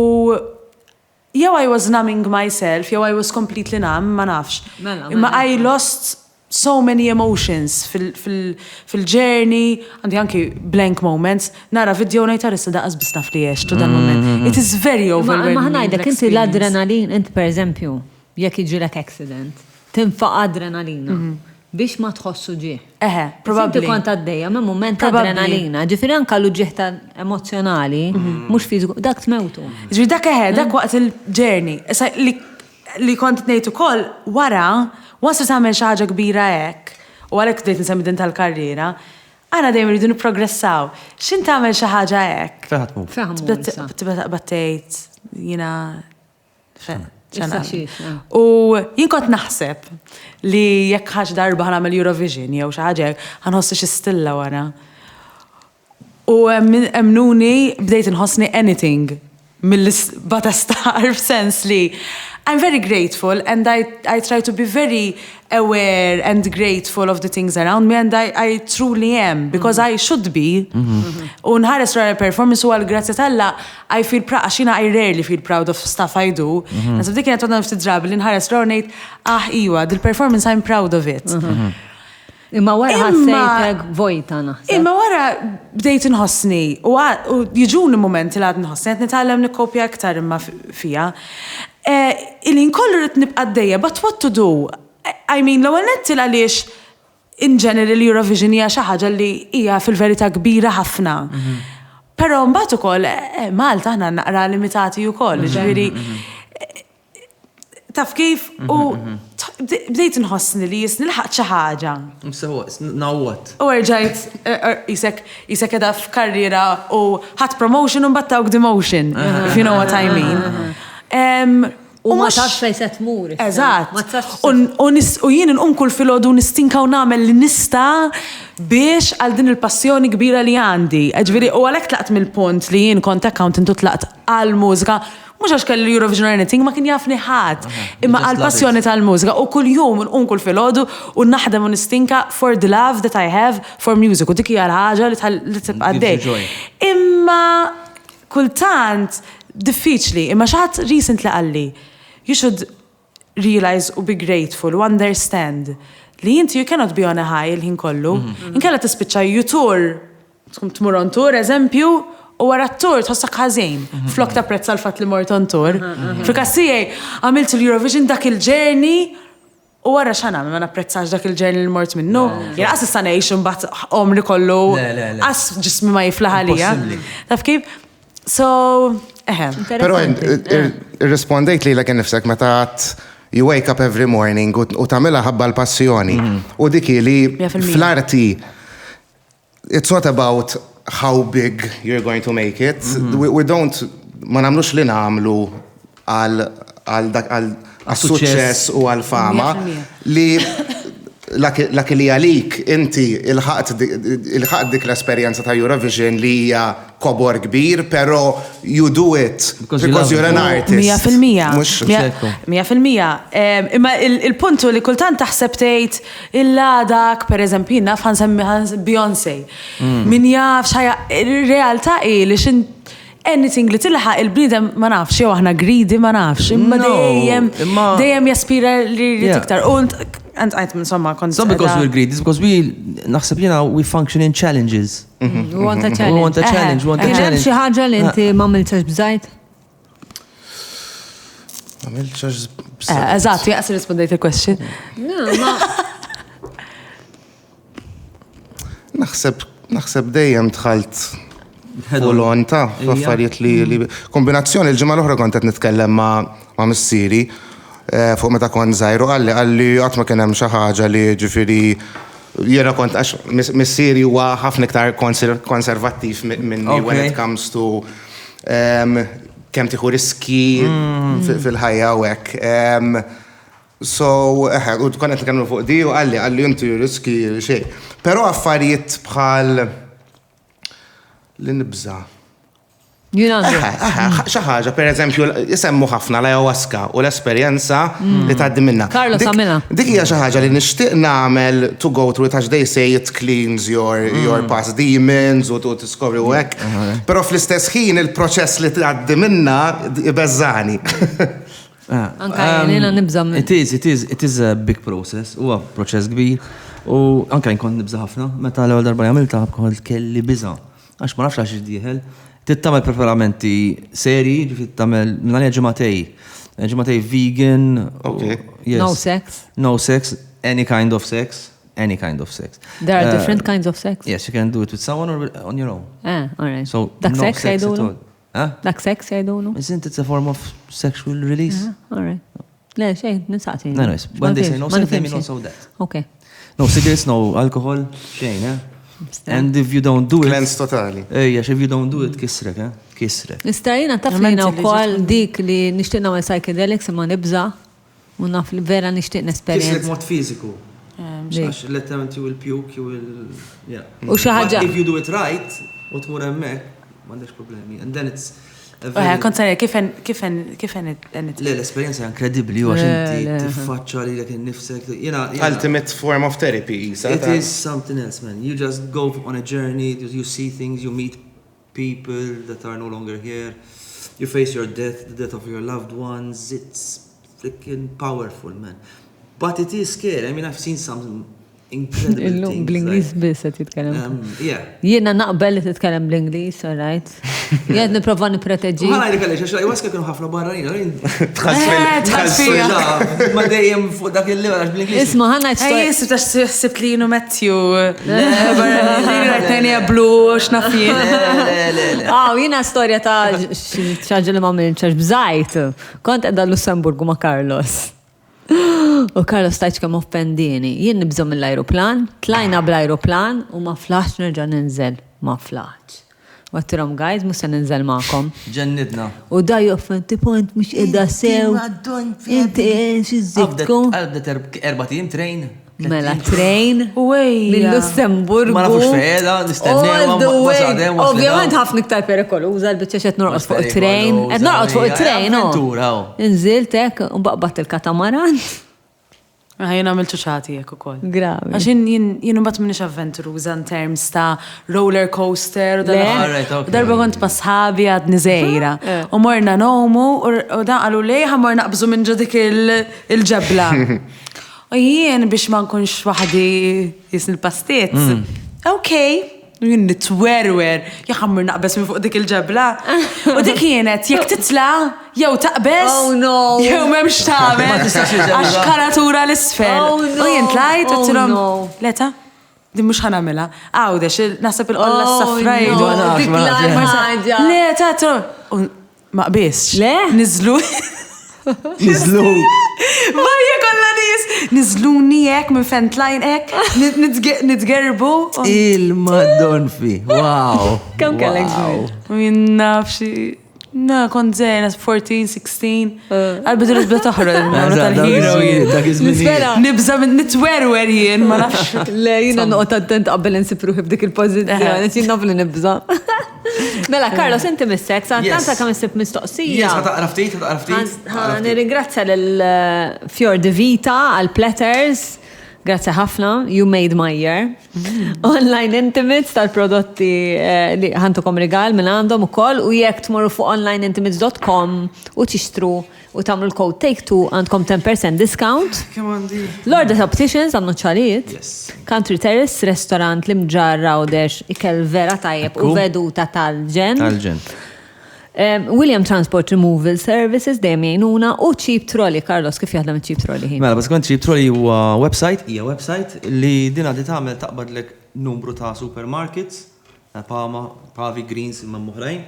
jew I was numbing myself, jew I was completely numb, ma nafx. Imma I lost so many emotions fil-journey, għandi anki blank moments, nara video nejtar issa daqas bisnaf li jiex dan moment. It is very overwhelming. Ma ħanajdek, inti l-adrenalin, inti per eżempju, jekk iġilek accident, tinfaq adrenalina biex ma tħossu ġieħ. Probably. Inti kont għaddejja, ma moment ta' adrenalina, ġifiri anka l-ġieħ ta' emozjonali, mux fiziku, dak tmewtu. Ġifiri dak waqt il-journey. Issa li kont nejtu kol wara, wasir tagħmel xi ħaġa kbira hekk, u għalhekk bdejt insemmi din tal-karriera, aħna dejjem irridu nipprogressaw. X'in tagħmel xi ħaġa hekk? Fejn ħatmu? Tibda battejt, jiena u jien kont naħseb li jekk ħaġa darba ħanagħmel Eurovision jew xi ħaġa ħanħossi xi stilla wara. U emnuni bdejt inħossni anything mill-bata star f'sens li I'm very grateful and I try to be very aware and grateful of the things around me and I truly am because I should be. U nħares ra performance u għal-grazzja talla I feel proud, għaxina I rarely feel proud of stuff I do. Nasib dik kienet għadna ftit drabi li nħares ra nejt, iwa, dil-performance I'm proud of it. Imma wara ħassejtek vojta naħseb. Imma wara bdejt inħossni u jiġuni momenti li għad nħossni, għed nitgħallem nikkopja aktar imma fija. Il-ħin kollu rrit nibqa' għaddejja, but what to do? I mean, l-ewwel nettil għaliex in general Eurovision hija xi ħaġa li hija fil-verità kbira ħafna. Però mbagħad ukoll Malta aħna naqra limitati wkoll, ġifieri taf kif u bdejt inħossni li nilħaq xi ħaġa. Now what? U rġajt isek edha f'karriera u ħadd promotion u mbattawk demotion, if you know what I mean. U ma tafx fej se tmur. Eżatt. U jien inqum kull filgħodu nistinka u nagħmel li nista biex għal din il-passjoni kbira li għandi. Ġifieri u għalhekk tlaqt mill-punt li jien kont accountant u tlaqt għall-mużika. Mhux għax kelli Eurovision or anything, ma kien jafni ħadd. Imma għall-passjoni tal-mużika u kull jum inqum kull filgħodu u naħdem u nistinka for the love that I have for music. U dik hija l-ħaġa li tibqa' għaddej. Imma kultant diffiċli, imma xaħat recently għalli, you should realize u be grateful, u understand li jinti you cannot be on a high il-ħin kollu. Inkella tispiċċa you tour, tmur on tour, eżempju, u wara t-tour tħossak ħażin. Flok ta' prezza l-fat li mort on tour. Fil-kassijaj, għamilt l-Eurovision dak il-journey, u wara xana, ma napprezzax dak il-journey li mort minnu. Jena għas istanation bat omri kollu, għas ġismi ma jiflaħalija. Taf kif? So, Pero irrispondejt li l-għen nifsek meta you wake up every morning u tamela ħabba l-passjoni. U diki li fl-arti, it's not about how big you're going to make it. We don't, ma namlux li namlu għal-suċess u għal-fama li lak li għalik inti il-ħaqt dik l-esperienza ta' Eurovision li hija kobor kbir, pero you do it because you're an artist. 100%. Imma il-puntu li kultant taħseb tgħid il-ladak, per eżempju, naf ħansemmi Beyoncé. Min jaf xajja ir-realtà li anything li tilħaq il-bniedem ma nafx, jew aħna greedy ma nafx, imma dejjem jaspira li tiktar. And insomma, so because we're greedy, it's because naħseb we function in challenges. We want a challenge. We want a challenge, we want a challenge. Xi ħaġa li inti ma għamiltax bżajt? Ma għamiltax bżajt. Eżatt, jaqs rispondejt il-question. Naħseb dejjem tħalt full-on ta' affarijiet li kombinazzjoni il-ġimgħa l-oħra kont qed nitkellem ma' missieri fuq meta kont żgħir għalli qatt ma kien hemm xi ħaġa li ġifieri jiena kont għax missieri huwa ħafna iktar konservattiv minni when it comes to kemm tieħu riski fil-ħajja u hekk. So, u kont qed nitkellmu fuq di u għalli inti riski xejn. Però affarijiet bħal li nibża. Xi ħaġa, per eżempju, jisemmu ħafna l-ayahuasca u l-esperjenza li tgħaddi minnha. Carlos għamilha. Dik hija xi ħaġa li nixtieq nagħmel to go through it għax they say it cleans your past demons u tiskopri u hekk. Però fl-istess ħin il-proċess li tgħaddi minnha ibeżżani. Anka jenina nibża minn. It is a big process, huwa proċess kbir, u anka nkun nibża ħafna, meta l-ewwel darba għamilta kont kelli biża. Għax ma nafx għax iġdieħel. Tittamel preparamenti seri, ġifieri tagħmel minn għalija ġimgħatej vegan. No sex. No sex, any kind of sex. Any kind of sex. There are different kinds of sex? Yes, you can do it with someone or on your own. All right. So, Dak no sex sex at jgħidulu? all. Dak sex jgħidulu? Isn't it a form of sexual release? All right. Le, xejn, nisaqsi. No, when they say no sex, they mean also that. Okay. No cigarettes, no alcohol, xejn, And if you don't do it... Cleanse totali. If you don't do it, kisrek, kisrek. Nistarina taf li u kol dik li nishtiq namel psychedelics imma nibza u naf li vera nishtiq Kisrek n-esperienza. mod fiziku. Letteralment you will puke, you will... Yeah. U xi ħaġa- But if you do it right, u tmur hemmhekk, m'għandekx problemi. And then it's... Kont sarja, kifen L-esperienza inkredibbli u għax inti tiffaċċa li nifsek. Ultimate form of therapy. It is something else, man. You just go on a journey, you see things, you meet people that are no longer here. You face your death, the death of your loved ones. It's freaking powerful, man. But it is scary. I mean, I've seen some incredible Illum things. bl-Inglis biss qed jitkellem. Yeah. Jiena naqbel li titkellem bl-Inglis, all right. Jien nipprova nipproteġġi. Ħana li kalli xaxla, jwaska kienu ħafna barranina. Tħassfil. Ma dejjem fuq dak il-level għax bl-Inglis. Isma' ħana Ej, jisib tax sibt li jinu Matthew. Li rajtani blu, xnafjien. Jiena storja ta' xaġa li ma' minċax bżajt. Kont edha Lussemburgu ma' Carlos. U Carlos tajċ kem offendini. Jien nibżom mill-aeroplan, tlajna bl-aeroplan u ma flax nerġa' ninżel. Ma flax. Wattirom, guys, musa ninżel ma'kom. Ġennidna. U da joffenti point mux edha sew. Inti xizzitkom. Għabdet 4 tim train. Mela train. Mill-Lussemburgu. Ma nafux fejda, nistennew. Ovvijament ħafna iktar perikoluża l-bicċa xet norqos fuq il-train. Et norqos fuq il-train, Nżiltek, un baqbat il-katamaran. Ħajna għamiltu ċati jek u koll. Gravi. Għaxin jien bat minix avventuruza in terms ta' roller coaster u darba kont ma' sħabi għad nizejra. U morna nomu u dan għalu lejħa morna qbżu minn ġodik il-ġebla. U jien biex ma nkunx waħdi jisni l-pastiet. Okay. Jien nitwerwer, jaxammur naqbes minn fuq dik il-ġebla. U dik jienet, jek titla, jew taqbes, jew memx taħmel, għax karatura l-isfel. U jien tlajt, u t-tilom, leta, din mux ħanamela. Għawdex, nasab il-qolla s-safra jgħidu. Leta, t-tilom, maqbis. Le? Nizlu. Nizlu. Bajja kolla nis. Nizluni jek minn fentlajn ek. Nitgerbu. Il-Madon fi. Wow. Kam kellek żmien? Min nafxi. Na, kont zena, 14, 16. Għalbidu l-izbla taħra. Nibza minn nitwerwer jien, ma nafx. Le, jina noqta attent qabel nsipru b'dik il-pozizjoni, jien naf li nibza. Mela, Carlos, inti mis-sex, għantanta kam nsib mistoqsija. Yes, ħataqra ftit. Nirringrazzja l-Fjor de Vita, għal-Platters. Grazie ħafna, you made my year. Online Intimates tal-prodotti li ħantukom regal minn għandhom u koll u jek tmorru fuq onlineintimates.com u tixtru u tamlu l-code take-2 għandkom 10% discount. Lordes Opticians għannu ċalijiet. Country Terrace, restaurant li mġarra u dex ikel vera tajjeb u veduta tal-ġen. William Transport Removal Services dejjem jgħinuna u Cheap Trolley. Carlos, kif jaħdem Cheap Trolley ħin? Mela, bażikament Cheap Trolley huwa website li dina di tagħmel taqbadlek numru ta' supermarkets, Palma, Pavi, Greens, imma oħrajn.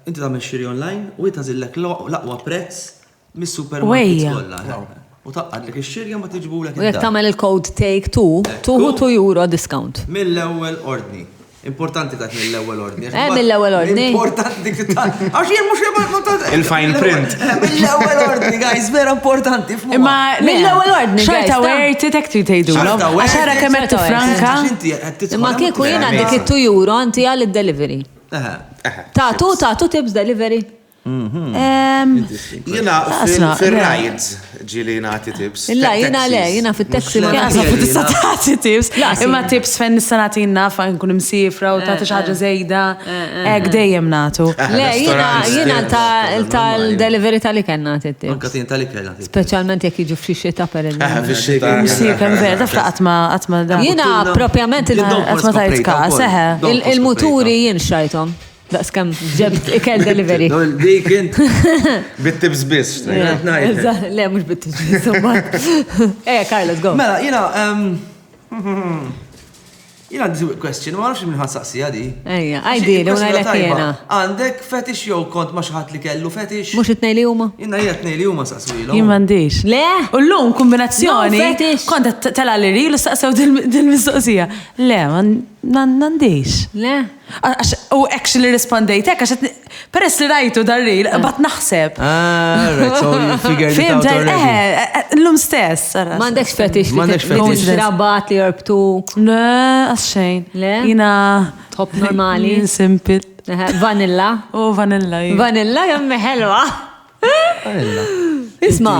Inti tagħmel xiri online u jitażillek l-aqwa prezz mis-supermarkets kollha. U taqbadlek ix-xirja ma tiġbulek id-dar. U jekk tagħmel il-code take-2, tuħu €2 discount. Mill-ewwel ordni. Importanti dak mill-ewwel ordni. Mill-ewwel ordni. Importanti dik tittal. Għax jien mhux il-fine print. Mill-ewwel ordni, guys, vera importanti. Imma mill-ewwel ordni, guys. Xorta where titek tgħidu. Għax ara kemm qed tifranka. Imma kieku jien għandek €2 anti għal id-delivery. Tagħtu tips delivery. Jena fil-rides ġili nagħti tips. Illa, jena fit-taxi. Jasna fit tistati tips. Imma tips fejn nistanatina fejn kun imsifra u tagħti xi ħaġa żejda. Hekk dejjem nagħtu. Le, jena tal-delivery tal-ikel nagħti tips. Anka tin tal-ikel nagħti. Speċjalment jekk jiġu f'xi xita per Fix-xita. Msifra vera taf qatt ma dan. Jena propjament qatt ma tajt każ, il-muturi jien xrajthom. Daqs kemm ġebt ikel delivery. Dik int Bit-tips biss. Le, mhux bit-tips. Carlos, go. Mela, jina għandi question, ma nafx minn ħansaqsija di. Ejja, għajdi li unajlek jena. Għandek fetish jew kont ma xaħat li kellu fetish? Mux it-nej li huma? Jina jgħat li huma saqsujlu. Jien m'għandix. Le? U l-lum kombinazzjoni. No, fetish. Kont tela li ri l staqsew dil-mistoqsija. Le, m'għandix. Le? U actually rispondejt, peress li rajtu dar-ril, bat naħseb. Right, so you figured it out already. L-lum stess. M'għandekx fetish M'għandekx li fetish. t-rabat li jorbtu. Le, għasxejn. Le? Jina. Top normali. Jien simple. Vanilla. U vanilla. Vanilla jommi ħelwa. Isma,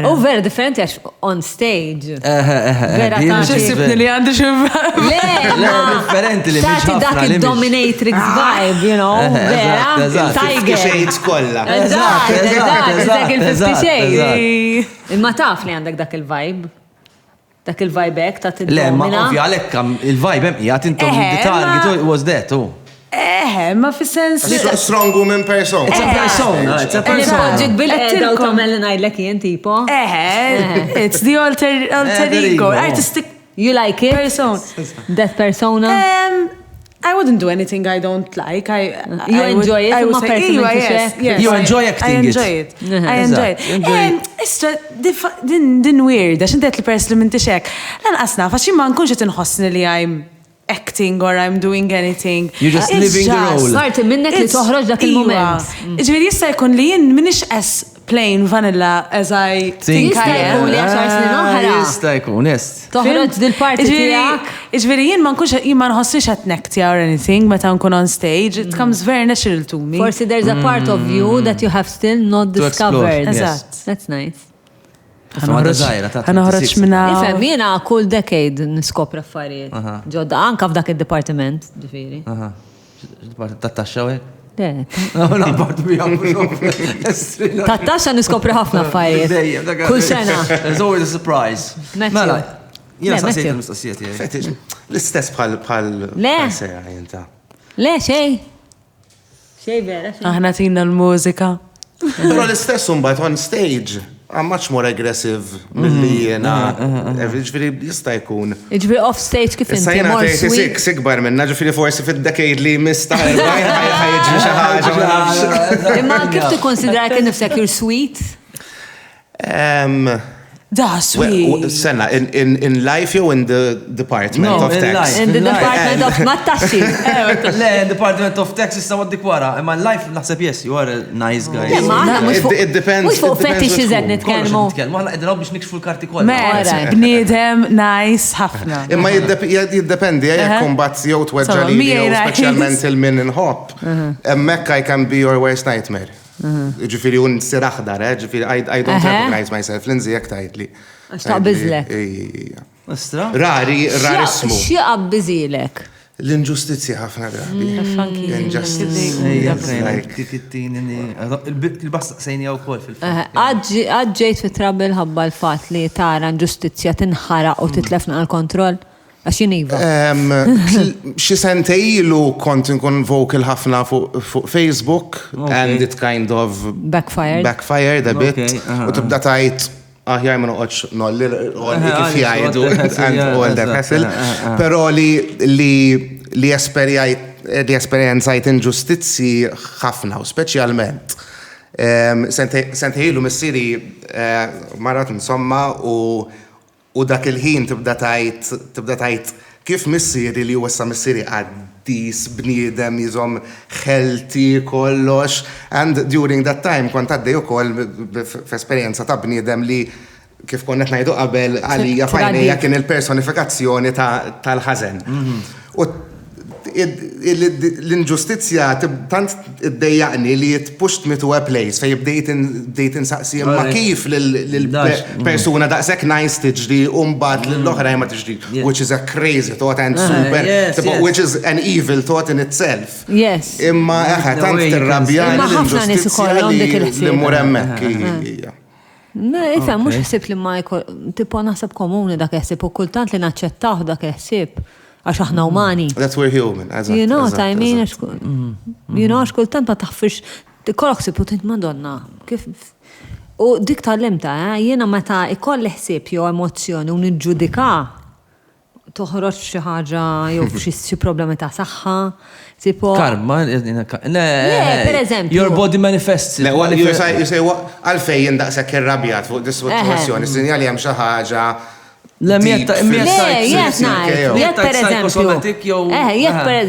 u vera differenti għax on stage. Vera Sibni li għandi xim. Le, differenti li Tati dak il-dominatrix vibe, you know, vera. Tiger. Shades kollha. Dak il-50 shades. Imma taf li għandek dak il-vibe. Dak il-vibe ek, ta' Le, ma t-domina. ovvja għalek il-vibe jgħat intom the target was that, Ma fi sens. Strong woman person. It's a persona, it's a persona. Ġid bil-edda u tamel najdlek jien tipo. It's the alter ego, artistic You like it? person. That persona? I wouldn't do anything I don't like. You enjoy it? I would Ma say, personally yes, xek? yes. You enjoy acting I it. enjoy it. I enjoy it. Eżatt, enjoy it. Istra, din weird, għax intet li pers li minti xek. Lan asna, faċi ma nkunx qed inħossni li I'm acting or I'm doing anything. You're just living the role. Parti minnek li toħroġ dak il-moment. Ġviri jista' jkun li jien minix as plain vanilla as I think Jista' I am. jkun li 10 snin oħra. Jista' jkun, jest. Toħroġ dil-parti tijak. Iġveri jien ma nkunx jien ma nħossix qed nektja or anything meta nkun on stage. It comes very natural to me. Forsi there's a part of you that you have still not To explore, discovered. yes. Eżatt. That's nice. Ħanoħroġ minna. Ifem, jena kull decade niskopra affarijiet. Ġodda, anka f'dak il-departiment, ġifiri. Tattaxxa għek? Le, No, partu bi tattaxa niskopra ħafna affarijiet. Kull sena. There's always a surprise. Matthew. Mela, jena Le, saqsejt Matthew. il-mistoqsijiet jgħi. Fetish. L-istess bħal Le. sejja jinta. Le, xej. Xej vera, xej. Aħna tina l-mużika. Però l-istess mbagħad on stage. I'm much more aggressive milli jena. Ġifieri jista' jkun. Ġifiri off stage kif inti, Sajna more sweet. 86 ikbar minna ġifieri forsi fid-decade li mista ħajġi xi ħaġa. Imma kif tikkonsidra kien nifsek you're sweet? Da, sweet. Senna, in life jew in the Department No, of in Tax? life. In the department of mattaxxi. Le, Department of Tax issa waddik wara. Imma life naħseb yes, you are a nice guy. Le, ma aħna mux fuq. It depends- Mux fuq it depends fetishes with qed who. nitkellmu. Nitkellmu aħna qegħdin biex nikxfu l-karti kollha. Mera, Alright. bniedem, nice, ħafna. Imma jiddependi, jek kumbat jew tweġġa So, li me jew and I- speċjalment il-min inħobb. Emmek I can be your worst nightmare. Ġifieri un sir aħdar, ġifieri I don't recognize myself, Lindsay jek tajt li. Għax taqbiżlek. Ostra? Rarismu. Xie biżilek? L-inġustizja ħafna drabi. Il-basta sejni għaw kol fil-fat. Għadġejt fi trabil ħabba l-fat li tara ġustizja tinħara u titlefna għal-kontroll? Għax jiniva? Xi sentejlu kont nkun vocal ħafna fuq Facebook and it kind of backfired a bit. U tibda tajt aħjar ma noqgħodx nolli kif jgħidu and all that hassle. Però li esperjenzajt inġustizzi ħafna u speċjalment. Sentejlu missieri marat insomma u dak il-ħin tibda tajt kif missieri li wassa missieri għaddis bniedem jizom healthy kollox and during that time kont għaddej ukoll f'esperjenza ta' bniedem li kif konnet ngħidu qabel għalija fajnejja kien il-personifikazzjoni tal-ħażen. U l-inġustizzja tant iddejjaqni li pushed me to a place fej bdejt insaqsi ma kif l-persuna daqshekk nice tiġri u mbagħad l-oħra ma tiġri, which is a crazy thought and which is an evil thought in itself. Yes. Imma tant tirrabja l-inġustizzja li mmur hemmhekk. Ifhem mhux ħsib li ma tipo naħseb komuni dak ħsib u kultant li naċċettaw dak ħsib għax aħna umani. That's we're human. You know what I mean? You know għax kultant ma taħfirx kollok ħsib u tint Madonna. Kif u dik tal-limta, jiena meta ikolli ħsieb jew emozzjoni u niġġudika toħroġ xi ħaġa jew xi problemi ta' saħħa. Karma, per eżempju. Your body manifests. You say, għalfej jindaqsek irrabjat fuq dis-situazzjoni, sinjali hemm xi ħaġa.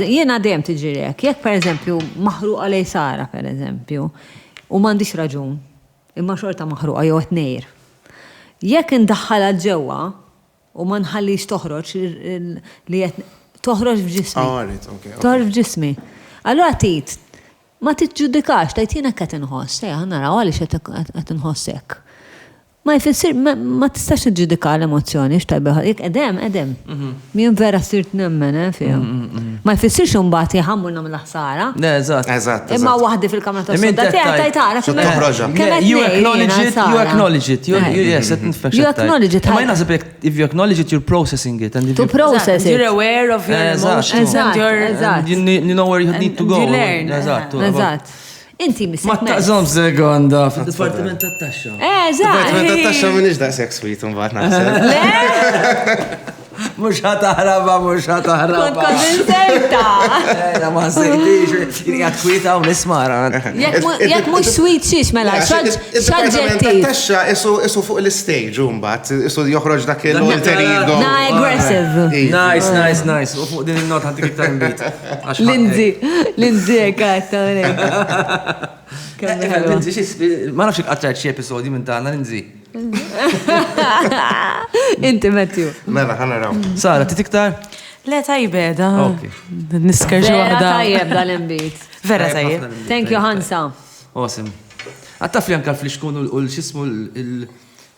Jiena dejjem tiġirek, jekk per eżempju maħruqa lej Sara per eżempju, u m'għandix raġun, imma xorta maħruqa jew qed ngħir. Jekk indaħħalha ġewwa u ma nħallix toħroġ li qed toħroġ f'ġismi. Toħroġ f'ġismi. Allura tit, ma titġudikax, tajt jiena qed inħoss, naraw għaliex qed inħossek. Ma jfissir, ma tistax tiġġudika l-emozzjoni, x'tajba, jekk edem. Min vera sirt nemmen, fihom. Ma jfissirx imbagħad jħammur nagħmel ħsara. Eżatt. Imma waħdi fil-kamra tas-soda tiegħek tajtara. You acknowledge it. Yes, You acknowledge it. Ma jnaħseb if you acknowledge it, you're processing it. To process it. You're aware of your emotions and you know where you need to go. You learn. Eżatt. Inti missek. Ma taqżom sekonda fil-Dipartiment tat-Taxxa. Dipartiment tat-Taxxa minix daqshekk sweet imbagħad naħseb. Mhux ħataħraba. Kont inserta. Ma sejtix, jien qed kwita u nismara. Jekk mhux sweet xiex mela, x'aġġettiv. Taxxa isu fuq l-istage u mbagħad isu joħroġ dak il-alter ego. Aggressive. Nice. U fuq din il-not ħantik iktar imbit. Lindsay katta. Ma nafx qaċċajt xi episodji minn tagħna Lindsay. Inti Matthew. Mela ħana raw. Sara, titiktar? Le tajbeda. Okay. Niskerġu waħda. Vera tajjeb dal-imbit. Vera tajjeb. Thank you, Hansa. Awesome. Għattaf li anka fl-iskun u l-xismu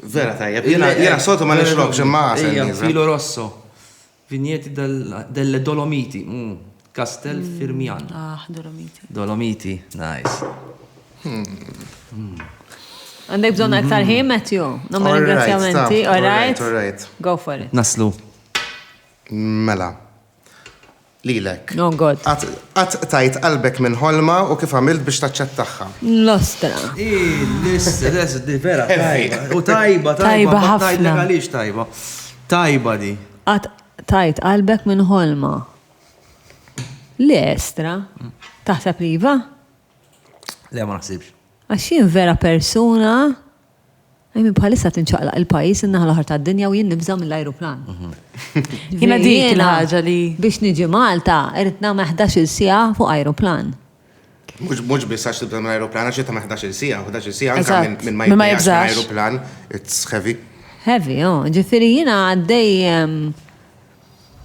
Vera tajjeb. Jena sotu ma nixrobx imma Filo Rosso. Vinjeti delle Dolomiti. Castel Firmian. Dolomiti. Nice. Għandek bżon aktar ħin, Matthew? Nomma ringrazzjamenti, all right? Go for it. Naslu. Mela. Lilek. No God. Għat tajt qalbek minn ħolma u kif għamilt biex taċċettaħħa. L-ostra. Di vera, tajba. U tajba ħafna. Għalix tajba. Tajba di. Għat tajt qalbek minn ħolma. L-estra. Taħseb riva? Le, ma naħsibx. Għaxin vera persona, għajmi bħalissa tinċaqlaq il-pajis innaħ l-ħar ta' d-dinja u jien nibżaw mill-aeroplan. Jina dik il-ħagġa li. Biex niġi Malta, irritna 11 sija fuq aeroplan. Mux biss għax tibda mill-aeroplan, għax jittam 11 sija, 11 sija anka minn ma jibżax aeroplan, it's heavy. Heavy, ġifiri jina għaddej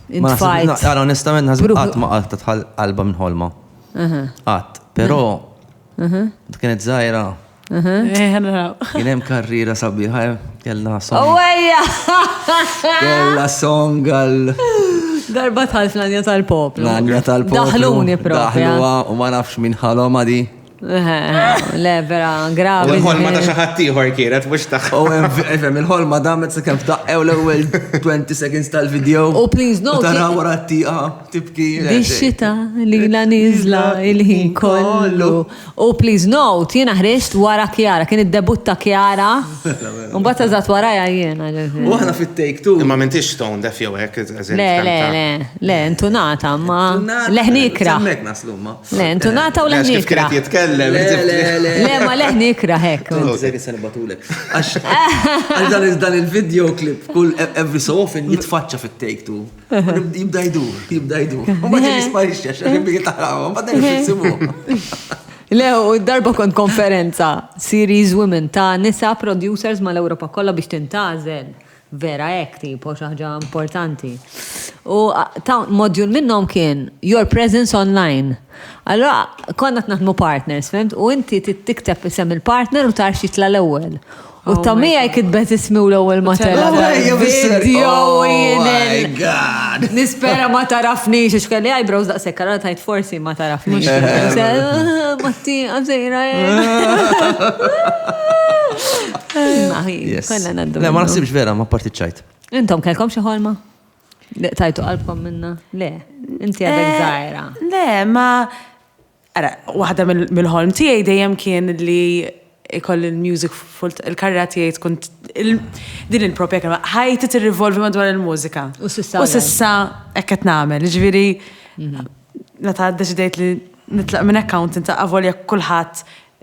id-fajt. Għara, onestament, għazib għat ma għat tħal qalba minn ħolma. Għat, pero kienet zaħira. Kienem karriera sabiħa, kella song. Owejja! Kella song għal... Darba tal-flanja tal-poplu. Flanja tal-poplu. Daħluni propja. Daħluwa u ma nafx minn ħaloma di. Le, vera, gravi. Il-ħolma ta' xaħatiħor kienet, mux taħ. Il-ħolma damet se kem f'daqqew l-ewel 20 seconds tal-video. Oh, please, no. Tara wara t-tiqa, tibki. Dixxita li la nizla il-ħin kollu. Oh, please, no. Tiena ħriġt wara Kjara, kien id-debut ta' Kjara. Mbagħad eżatt waraja jiena. U aħna fit-take two. Imma m'intix tone def jew hekk. Le, intunata, ma leħnikra. Semmek naslu ma. Le, intunata u leħnikra. Le, ma leħni ikra hekk. Għax dan il-video clip, kull every so often jitfaċċa fit-take two. Jibda jdur. U ma ġisparixxa, xaħibbi taħrawa, ma d-dajn Le, u darba kont konferenza, Series Women ta' nisa producers ma l-Europa kollha biex tintażel. vera hekk tipo xi ħaġa importanti. U ta' modjul minnhom kien Your Presence Online. Allora konna naħdmu partners, fimt? U inti tikteb isem il-partner u tar xitla l-ewwel. U Tomija kitbet ismu l-ewwel ma tella. Oh my God! Nispera ma tarafnix, xkelli eyebrows daqshekk, allora tajt forsi ma tarafnix. Matti, għamżejra. Kolla naddu. Le, ma nasibx vera, ma partiċajt. Intom kelkom xi ħolma? Tajtu qalbkom minna? Le, inti għadek zaħira. Le, ma... Ara, waħda mill-ħolm tiegħi dejjem kien li ikoll il-music il-karriera tiegħi tkun din il-propja kelma ħajti tirrivolvi madwar il-mużika. U sissa hekk qed nagħmel. Ġifieri meta ddeċidejt li nitlaq minn accountant ta' avolja kulħadd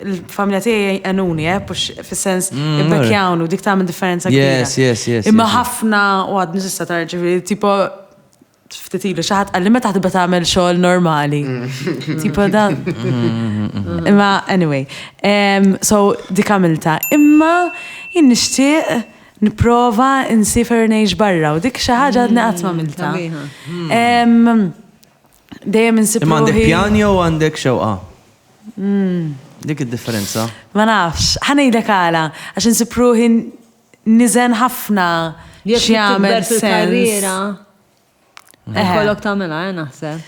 il-familja tiegħi għanuni, fis-sens ibbekjawnu dik tagħmel differenza kbira. Yes. Imma ħafna u għadni s'issa tar ġifieri tipo ftitilu xaħat għalli meta tibba tagħmel xogħol normali. Tipo dan. Imma anyway, so dik għamilta. Imma jien nixtieq nipprova nsifer ngħix barra u dik xi ħaġa għadni qatt m'għamilta. Dejjem insib Imma għandek pjani u għandek xewqa. Dik id-differenza. Ma nafx, ħanejdek għala, għax insib ruħi niżen ħafna x'jagħmel sens. Kollok tamela, naħseb.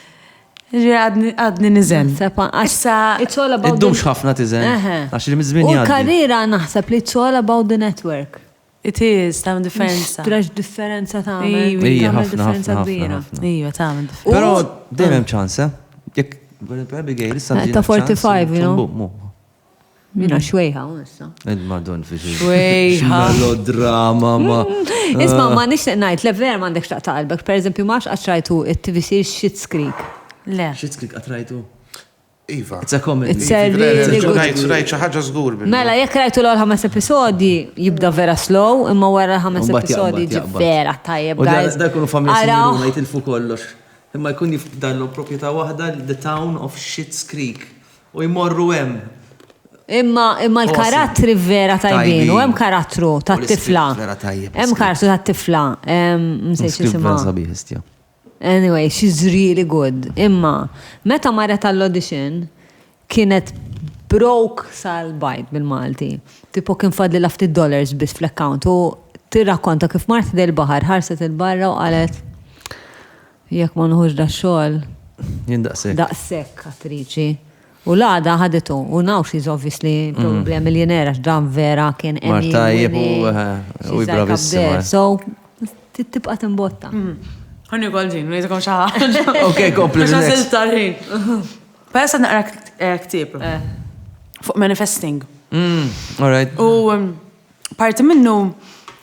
Għadni nizen. Id-dumx ħafna tizen. Għax li mizmin jgħaddi. U karriera naħseb li it's all about the network. It is, ta' differenza. Trax differenza ta' għamil. Ija, ħafna. Ija, ta' differenza. Pero dejjem ċans, Jek, Abigail, ta' 45, you know. Mina xwejħa, unissa. Madon fi xwejħa. Melodrama, ma. Isma, ma nixtieq ngħid, le ver m'għandek xtaq taqalbek. Per eżempju, max għatrajtu it-TV series Schitt's Creek. Le. Schitt's Creek għatrajtu. Iva. It's a comedy. It's a really good. Rajt xi ħaġa żgur. Mela, jekk rajtu l-ewwel 5 episodi jibda vera slow, imma wara 5 episodi ġi vera tajjeb, guys. Da jkunu familja sinjura jtilfu kollox. Imma jkun jifdallu proprjetà waħda the town of Schitt's Creek. U jmorru hemm. Imma l-karattri vera tajbin, u hemm karattru tat-tifla. Hemm karattru tat-tifla. Msejx isimha. Anyway, she's really good. Imma, meta marret tal-audition, kienet broke sal-bajt bil-Malti. Tipo kien fadli $50 bis fl-account. U tirrakkonta kif mart del-bahar, ħarset il-barra u qalet jekk ma nħuġ da xogħol. Jien daqsek. Daqsek, attriċi. U l-għada ħadetu, u now she's obviously probably a millionaire, dan vera kien Emmy. Martajib u bravissima. So, tibqa timbotta. Għanni għolġin, nejtakom xaħġa. Ok, kompli. Biex nasil tarħin. Pajsa naqra ktib. Fuq manifesting. All right. U parti minnu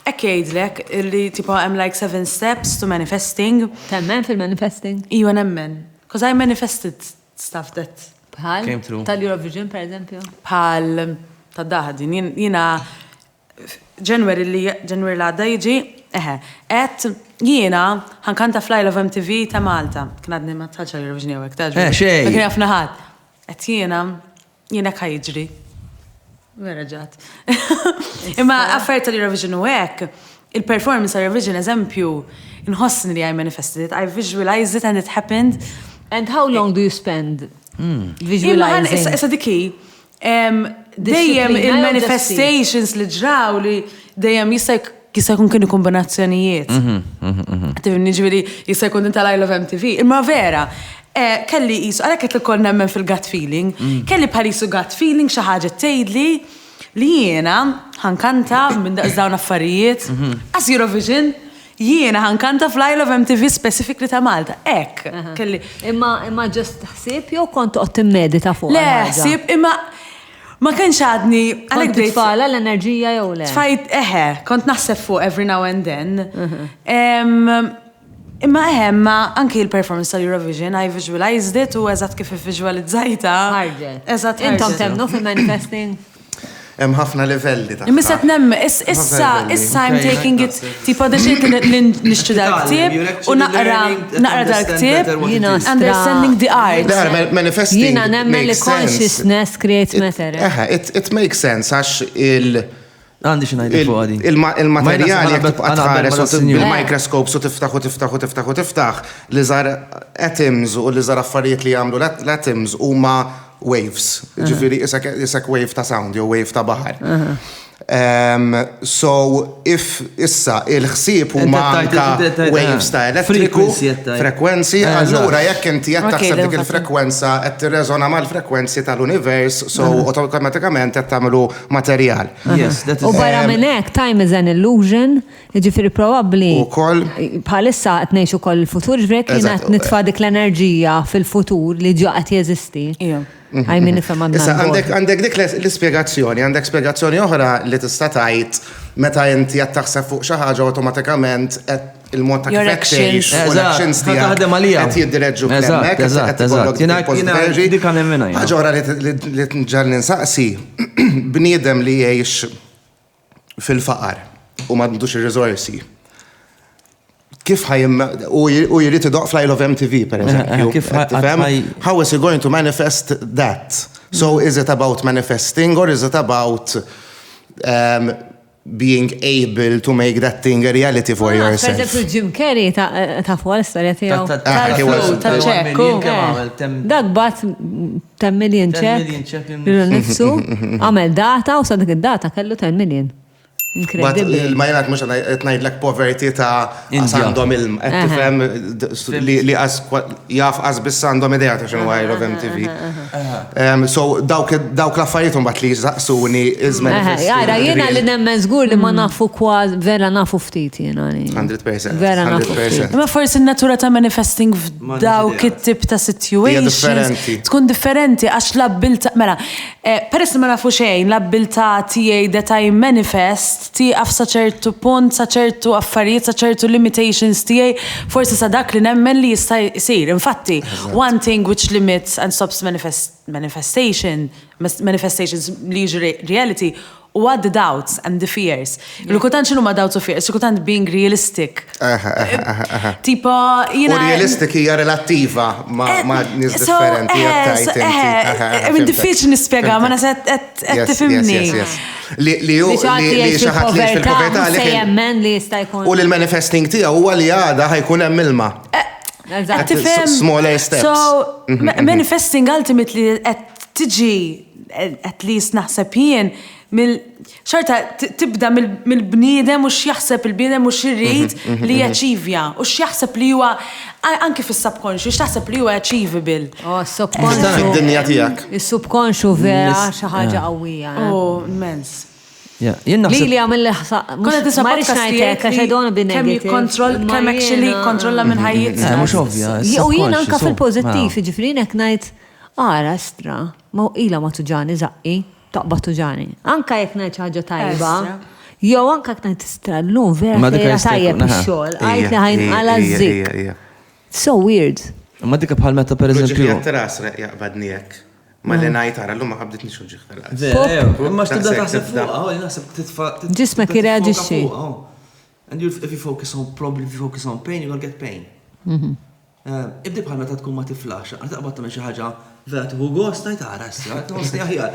ekkejdlek li tipo I'm like 7 steps to manifesting. Temmen fil-manifesting? Iwa nemmen. Because I manifested stuff that Bħal? Tal-Eurovision, per eżempju? Bħal, tad-daħdin. Jina, January l-għadda jiġi, jina, ħankanta Fly Love MTV ta' Malta. Kien għadni ma tħalċa l-Eurovision jawek, taġu. Xej. Kien għafna ħad. Jina kajġri. Vera ġat. Imma affarijiet tal-Eurovision u hekk, il-performance tal-Eurovision, eżempju, inħossni li I manifested it, I visualized it and it happened. And how long do you spend visualizing? Issa diki, dejjem il-manifestations li ġraw li dejjem jista' jkun kienu kombinazzjonijiet. Tifni ġviri jista' jkun inta I Love MTV. Imma vera, kelli jisu, għalek qed ikoll nemmen fil-gut feeling, kelli bħal jisu gut feeling xi ħaġa tgħidli li jiena ħankanta minn daqs dawn affarijiet għas Eurovision. Jiena ħankanta Fly Love MTV specifically ta' Malta. Ek, kelli. Imma ġust ħsieb jew kont qed timmedita fuq. Le, ħsieb imma ma kienx għadni għalhekk titfala l-enerġija jew le. Tfajt kont naħseb fuq every now and then. Imma ma anke il-performance tal-Eurovision, I visualized it u eżatt kif visualizzajta. Ħarġet. Eżatt intom temnu fil-manifesting. Hemm ħafna livelli ta' Imma nemm, issa I'm taking it tipo deċiet li nixtru dal-ktib u naqra dal-ktib understanding the art. Manifesting Jiena nemmen li consciousness creates matter. It makes sense għax Għandi xinajdi fuq għadi. Il-materjali jek tibqa tħares il bil-mikroskop su tiftaħ li żar atoms u li żar affarijiet li jagħmlu l-atoms huma waves. Ġifieri isek wave ta' sound jew wave ta' baħar. So issa il-ħsieb huma anke waves ta' elettriku, frekwenzi, allura jekk inti qed taħseb dik il-frekwenza qed tirreżona mal-frekwenzi tal-univers, so awtomatikament qed tagħmlu materjal. U barra minn hekk time is an illusion, jiġifieri probabbli bħalissa qed ngħixu ukoll il-futur ġbrek jiena qed nitfa' dik l-enerġija fil-futur li ġa qed jeżisti. Għajmin nifhem għandna. Issa għandek dik l-ispjegazzjoni, għandek spjegazzjoni oħra li tista' tgħid meta inti qed taħseb fuq xi ħaġa awtomatikament il-mod ta' kif tgħix u l-actions tiegħek qed jiddireġġu f'hemmhekk, qed tikollok dik għal minna. Ħaġa oħra li ġal ninsaqsi bniedem li jgħix fil-faqar u m'għandux ir-riżorsi. Kif u jrid idoq fl-Isle of MTV, per eżempju. How is he going to manifest that? So is it about manifesting or is it about being able to make that thing a reality for yourself? Per esempio Jim Carrey ta' fuq l-istorja tiegħu. Ta' ċekku. Dak bat 10 million ċek. Nifsu għamel data u sa dik id-data kellu 10 million. Incredibbli. Il-majnat mux għetnajdlek poverty ta' għandhom il-tifem li jaf għaz għandhom idea ta' xinu għajru MTV. So dawk l-affarijiet bat li jizaqsuni izmen. Għara, jena li nemmen zgur li ma nafu kważi, vera nafu ftit jena. 100%. Vera nafu ftit. Ma forsi n-natura ta' manifesting f'dawk it-tip ta' situations tkun differenti għax l-abbilta, mela, peress ma nafu xejn, l-abbilta tijaj that I manifest tiqaf sa ċertu punt, sa ċertu affarijiet, sa ċertu limitations tiegħi, forsi sa dak li nemmen li jista' jsir. Infatti, one thing which limits and stops manifestations li jiġri reality huwa the doubts and the fears. Il-kultant x'inhu ma doubts u fears, il-kultant being realistic. Tipo, U realistic hija relattiva ma' nies differenti jattajt inti. Diffiċli nispjega, ma nasat qed tifhimni. Li xaħat li fil-povertà u li l-manifesting tiegħu huwa li għada ħajkun hemm ilma. Smaller steps. So, manifesting ultimately qed tiġi at least naħseb jien xorta tibda mill-bniedem u x'jaħseb il-bniedem u x'irrid li jaċivja u x'jaħseb li huwa anke fis-subconscious x'taħseb li huwa achievable. Fid-dinja tiegħek. Is-subconscious vera xi ħaġa qawwija. Immens. Li għamil ma rix ngħidlek għax I don't be negative. Kemm actually kontrolla minn ħajjitna. Mhux ovvja. U jien anke fil-pożittiv, jiġifieri hekk ngħid rastra, ma ilha ma tuġani zaqqi. Taqba tuġani. Anka jek ngħid ħaġa tajba, jew anka jek ngħid istrallum vera tajjeb ix-xogħol, għajt li ħajn għala żik. So weird. Ma dika bħal meta pereżempju. Ġifieri rasra jaqbadni hekk. Ma li ngħid ara llum ma qabditniex uġieħ tal-qas. Imma x'tibda taħseb fuq, naħseb titfa' ġismek irreaġixxi. And if you focus on problem, if you focus on pain, you're gonna get pain. Ibdi bħal meta tkun ma tiflax, taqbad tagħmel xi ħaġa vera tieħu gost tajt ara issa, tħossni aħjar.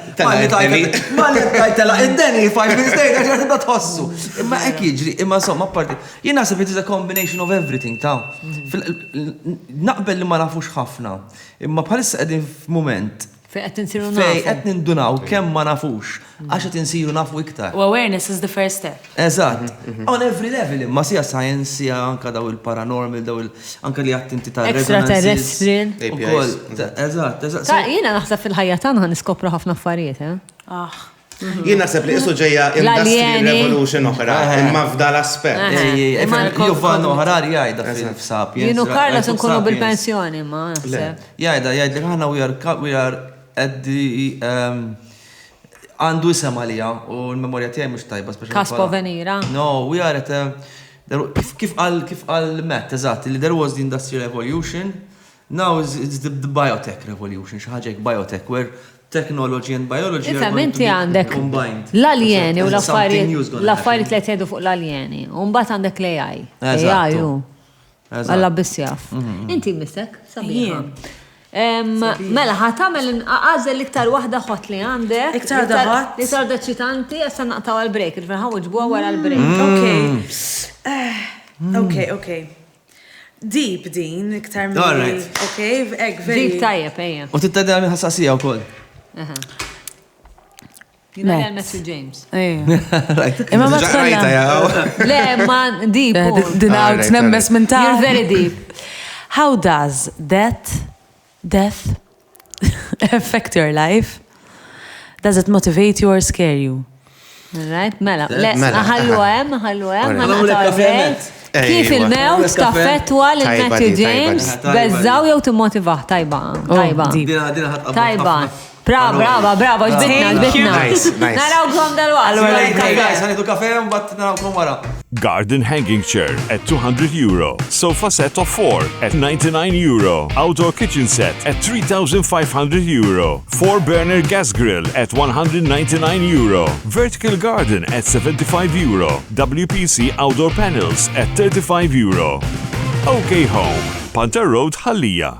Ma li tajtela id-deni 5 minutes later għax tibda tħossu. Imma hekk jiġri, imma insomma apparti. Jien naħseb it is a combination of everything ta' naqbel li ma nafux ħafna. Imma bħalissa qegħdin f'mument Fej qed insiru nafu. Fej qed nindunaw kemm ma nafux għax qed insiru nafu iktar. U awareness is the first step. Eżatt. On every level, imma sija science, sija anka daw il-paranormal, daw anka li għattinti ta' extraterrestrial. Eżatt, eżatt. Jiena naħseb fil-ħajja tagħna niskopru ħafna affarijiet, Jien naħseb li isu ġejja Industrial Revolution oħra, imma f'dal aspett. Giovanni Harari jgħida fil-Sapiens. Jienu Karla se nkunu bil-pensjoni, ma naħseb. Jgħida li ħana we are at the għandu isem għalija u l-memorja tiegħi mhux tajba speċjalment. Caspo Venira. No, we are at kif qal Matt, eżatt, li there was the Industrial Revolution, now it's the biotech revolution, xi ħaġa biotech where technology and biology are going to be combined. L-alieni u l-affarijiet li jtjedu fuq l-alieni. Umbat għandek l-AI. AI u. Għalla bissjaf. Inti missek, sabiħa. Mela, ħatamel għazel liktar wahda ħot li għandek. Iktar da ħot? Liktar da ċitanti, għassa naqtaw għal-break, il-ferħaw ġbuwa għara għal-break. Okay. Deep din, iktar minn. All right. Okay, very. Deep tajjeb, ejja. U tittadda minn ħassasija u koll. Jina għal-Matthew James. Imma ma tkollha. Le, ma deep. Dinawt nemmes minn ta' You're very deep. How does death affect your life? Does it motivate you or scare you? Right, mela. Le, ħallu għem, Għamlu lek kafe. Kif il-mewt taffetwa l-Matthew James bezzaw jew timmotivaħ, tajba. Dina ħatqabba. Tajba. Brava, ġbitna. Nice. Naraw għom dal-waqt. Hey guys, ħanitu kafe bat narawkom wara. Garden hanging chair at €200. Sofa set of 4 at €99. Outdoor kitchen set at €3,500. 4-burner gas grill at €199. Vertical garden at €75. WPC outdoor panels at €35. OK Home, Panther Road, Ħallija.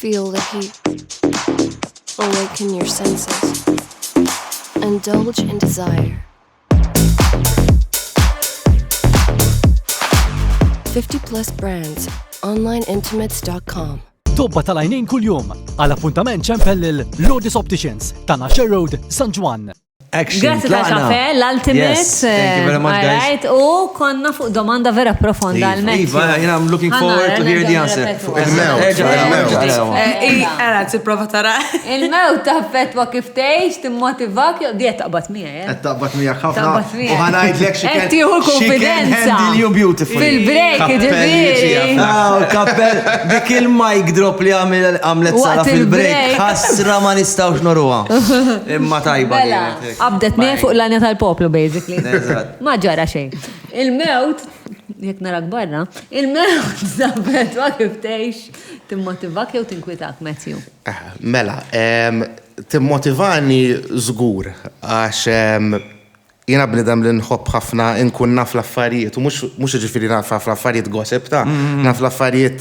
Feel the heat. Awaken your senses. Indulge in desire. 50+ brands. onlineintimates.com. Tobba tal-għajnejn kull-jum għal appuntament ċempel il-Lourdes Opticians ta' Nasher Road, San Juan. Grazie tal-kafe, l-Ultimate. Yes, thank you very much, guys. U konna fuq domanda vera profonda għal-Matthew. I'm looking forward to hear the answer. Għara, t-prova tara. Il-mewt taffetwa kif teħx, timmotivak, di taqbat mija, Taqbat mija ħafna. Taqbat mija. U ħanajdlek Tiħu konfidenza. handle you beautifully. Fil-break, ġiviri. Kappel, dik il-mic drop li għamlet sara fil-break, ħasra ma nistawx noruwa. Imma tajba. Abdet mija fuq l-anja tal-poplu, basically. Ma ġara xejn. Il-mewt, jek narak barra, il-mewt taffetwa kif teħx, timmotivak jew tinkwitak, Matthew? Mela, timmotivani żgur għax jena bnidem li nħobb ħafna nkun naf l-affarijiet u mhux ġifieri naf l-affarijiet gossip ta' naf l-affarijiet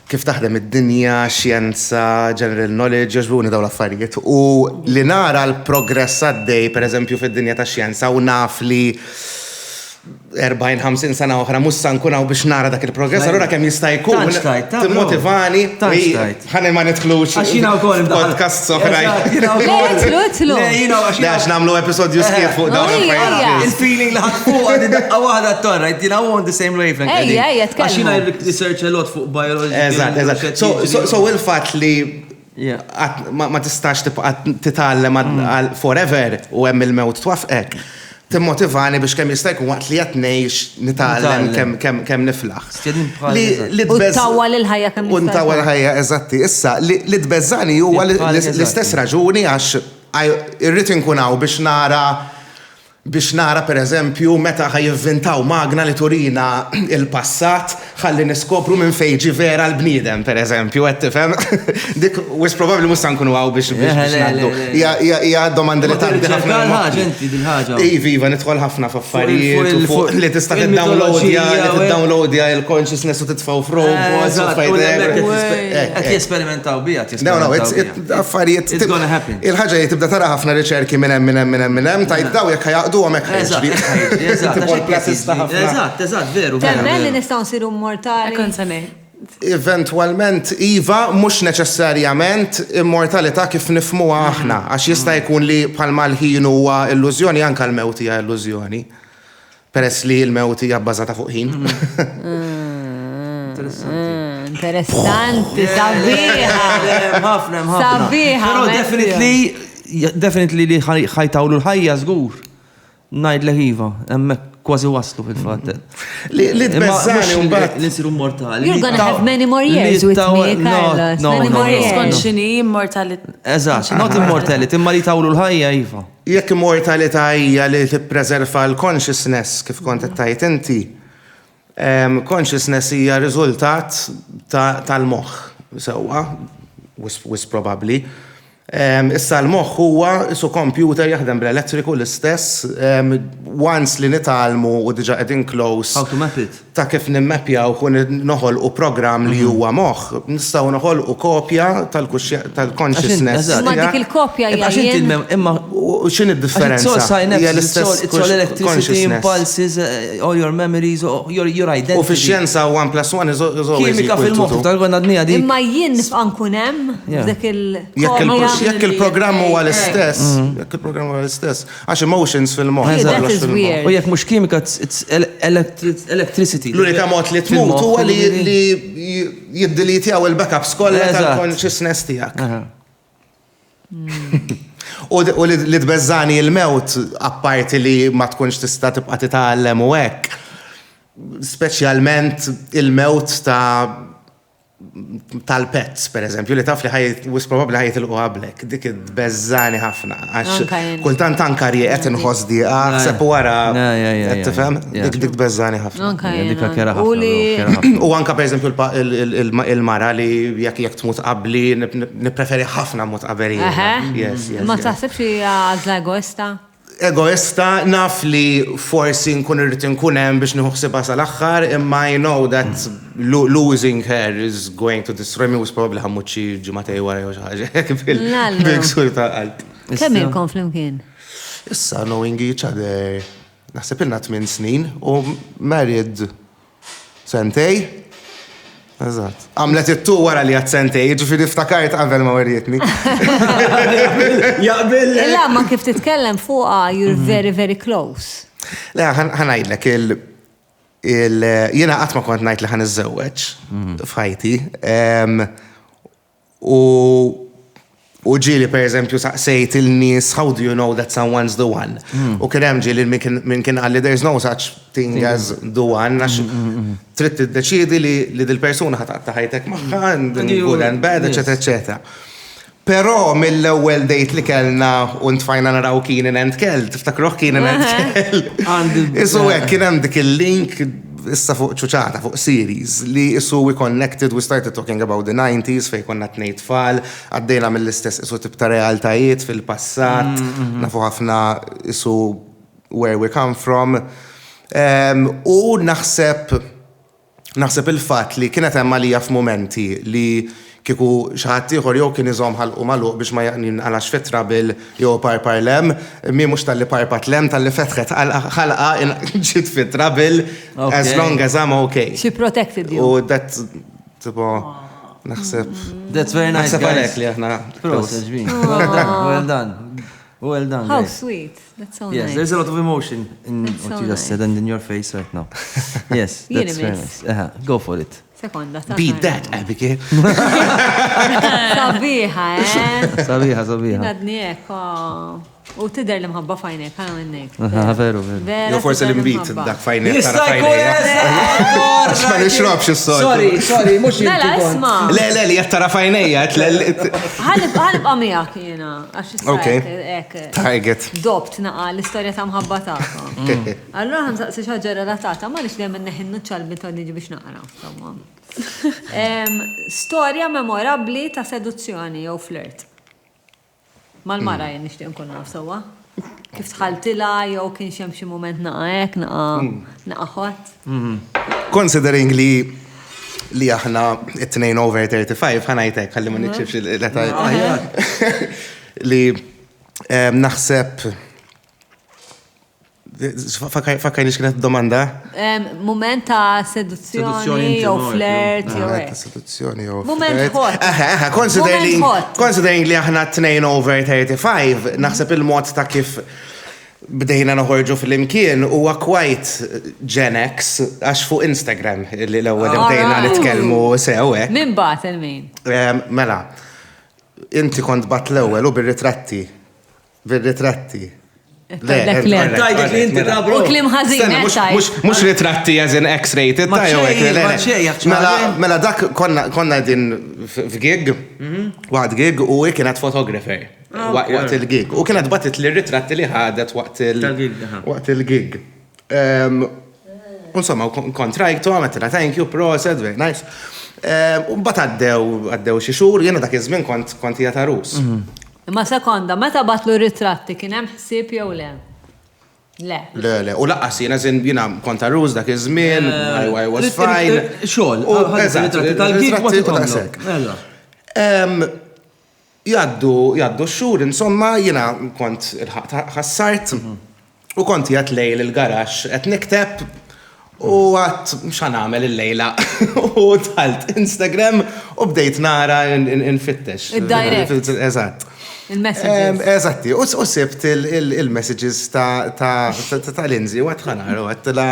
kif taħdem id-dinja, xjenza, general knowledge, jaġbuni daw l-affarijiet. U li nara l-progress għaddej, per eżempju, fid-dinja ta' xjenza u naf li 40-50 sena oħra mussa nkunaw biex nara dak il-progress, allura kemm jista' jkun timmotivani ħanin ma nidħlux podcast oħrajn. Għax nagħmlu episodju skiet fuq dawn il-affarijiet. Il-feeling li ħadd fuq għadi daqqa waħda t-torra, jtina on the same wavelength. Għax jina research a lot fuq biology. Eżatt. So il-fatt li ma tistax titgħallem forever u hemm il-mewt twafqek. Timmotivani biex kemm jista' jkun waqt li qed ngħix nitgħallem kemm niflaħ. U tawwal il-ħajja kemm nista' Untawwal il-ħajja eżatti. Issa li tbeżżani huwa l-istess raġuni għax irrid inkun hawn biex nara per eżempju meta ħajivvintaw magna li turina il-passat ħalli niskopru minn fejġi vera l-bniedem per eżempju qed tifhem. Dik wis probabbli mhux nkunu hawn biex ngħaddu. Hija domanda li tgħaddi ħafna. Iva nidħol ħafna f'affarijiet li tista' tiddownloadja il-consciousness u titfgħu f'robots u qed jesperimentaw biha. No, affarijiet. Il-ħaġa li tibda tara ħafna riċerki minn hemm tajt daw jekk ħajaqdu għamek ħeġri. Eżatt, veru. Temmen li nistaw nsiru mortali. Eventualment, Iva, mux neċessarjament immortalità kif nifmuha aħna, għax jista' jkun li bħalma l-ħin huwa illużjoni anke l-mewt hija illużjoni. Peress li l-mewt hija bbażata fuq ħin. Interessanti, sabiħa. Ħafna. Sabiħa. Però definitely li ħajtawlu l-ħajja żgur. Najd leħiva, emmek kważi waslu fil-fatt. Li tbeżżani mbagħad li nsiru mortali. You're gonna have many more years with me, Carlos. Many more years. Skonxini, immortality. Eżatt, not immortality, imma li tawlu l-ħajja iva. Jekk immortalità hija li tippreserva l-consciousness kif kont qed tgħid inti. Consciousness hija riżultat tal-moħħ sewwa. wis probably. Issa l-moħħ huwa isu computer jaħdem bl-elettriku l-istess, once li nitalmu u diġa qegħdin close. How to map it? Ta' kif nimmapjaw u noħolqu program li huwa moħħ, nistgħu noħolqu kopja tal-consciousness. Ma dik il-kopja hija imma x'in id-differenza? It's all electricity, impulses, all your memories, your identity. U fix-xjenza 1 + 1 is always Kimika equal to fil-moħħ 2. tal-għonna d-nija dik. Imma jien nibqa' nkun hemm dak il-kopja. Jekk il-programm huwa l-istess, għax emotions fil-moħħ. That is weird. U jekk mhux kimika, it's electricity. L-unika mod li tmut huwa li jiddelitjaw il-backups kollha tal-consciousness tiegħek. U li tbeżżani il-mewt apparti li ma tkunx tista' tibqa' titgħallem u hekk. Speċjalment il-mewt tal-pets, per eżempju, li taf li wis probabbli ħajt il-qablek, dik id-beżżani ħafna, għax kultant anka qed inħoss diqa, sepp wara qed tifhem, dik beżżani ħafna. Dikha kera ħafna. U anka per eżempju il-mara li jekk tmut qabli nippreferi ħafna mut qabel. Ma taħsibx hija għażla egoista? Egoista, naf li forsi nkun irrid inkun hemm biex nieħu ħsiebha sal-aħħar, imma I know that losing her is going to destroy me, was probably ħammut xi ġimgħatej wara jew xi ħaġa bil-ksur ta' qalb. Kemm ilkom flimkien? Issa knowing each other naħseb ilna 8 snin u married sentej. Eżatt. Għamlet it-tu wara li għad sentej, ġifieri ftakart qabel ma werrietni. Jaqbil. La, ma kif titkellem fuqha, you're very, very close. Le, ħanajdlek jiena qatt ma kont ngħid li ħaniżżewweġ f'ħajti. U ġieli per eżempju saqsejt il-nies, how do you know that someone's the one? U kien hemm ġieli min kien għalli there's no such thing as the one, għax trid tiddeċiedi li dil-persuna ħataqta' ħajtek magħha, good and bad, eċetera, eċetera. Però mill-ewwel date li kellna u ntfajna naraw Keenan and Kel, tiftakruh Keenan and Kel. Isu hekk kien hemm dik il-link issa fuq ċuċata, fuq series, li issu we connected, we started talking about the 90s, fej konna t-nejt tfal, għaddejna mill-istess issu tibta realtajiet fil-passat, nafu ħafna issu where we come from. U naħseb il-fat li kienet hemm għalija f'momenti li kieku xaħat ieħor jew kien iżomm ħalqu magħluq biex ma jaqnin għalax fetra jew parlem, mi mhux tal-li parpat lem tal-li fetħet ħalqa ġiet fitra as long as I'm okay. She protected you. U that tipo naħseb. That's very nice. Naħseb għalhekk li aħna. Well done. Well done. How guys. sweet. That's so Yes, nice. there's a lot of emotion in That's what so you just said nice. and in your face right now. Yes, Jiena that's very miss. nice. Go for it. Sekonda. Beat that, Abigail. Sabiħa, Sabiħa. Għadni ekko. U tider li mħabba fajnek, għana minnek. Veru. Jo forse l-imbit dak fajnek. Jista' jkun Ma nixrobx is-sol. Sorry, mux Mela, isma. Le, li jattara fajnejja. Ħalibqa miegħek jiena, għax Okay. ek. Target. Dobt naqa l-istorja ta' mħabba tagħha. Allura ħansaqsi xi ħaġa relatata, ma nix dejjem neħinnu ċalbi ta' niġi biex naqra. Storja memorabbli ta' seduzzjoni jew flirt. Mal-mara jen nixtieq nkun naf sewwa. Kif tħaltilha jew kien xem xi mument naqa' hekk, naqa' ħodd. Considering li aħna it-tnejn over 35, ħanajtek, ħalli ma nikxibx l-età. Li naħseb. Fakkajni x'kienet domanda? Moment ta' seduzzjoni jew flirt jew hekk. Seduzzjoni jew Moment hot. Considering li aħna t-tnejn over 35, naħseb il-mod ta' kif bdejna noħorġu fil-imkien huwa quite Gen X għax fuq Instagram li l-ewwel bdejna nitkellmu sew hekk. Min bat il-min? Mela, inti kont bat l-ewwel u bir-ritratti. U klim ħażin, mux ritratti as in X-rated, Mela dak konna din f'gig, waqt gig u kienet photographer waqt il-gig. U kienet batit li ritratti li ħadet waqt il-gig. Insomma, kontrajtu għametina, thank you, process, very nice. U mbagħad għaddew xi xhur, jiena dak iż-żmien kont hija tarus. Ma sekonda, meta batlu ritratti kien hemm ħsieb jew le? Le. U laqqas jiena kont tarus dak iż-żmien, I was fine. Xogħol, ritratti tal-gig u daqshekk. Jaddu xhur, insomma, jiena kont ħassart u kont jgħat lejl il-garax qed nikteb u għat mxan għamel il-lejla u tħalt Instagram u bdejt nara infittex. Il-direct. Eżatt. Il-messages. Eżatti, u sibt il-messages ta' Lindsay u għatħanar u għattila.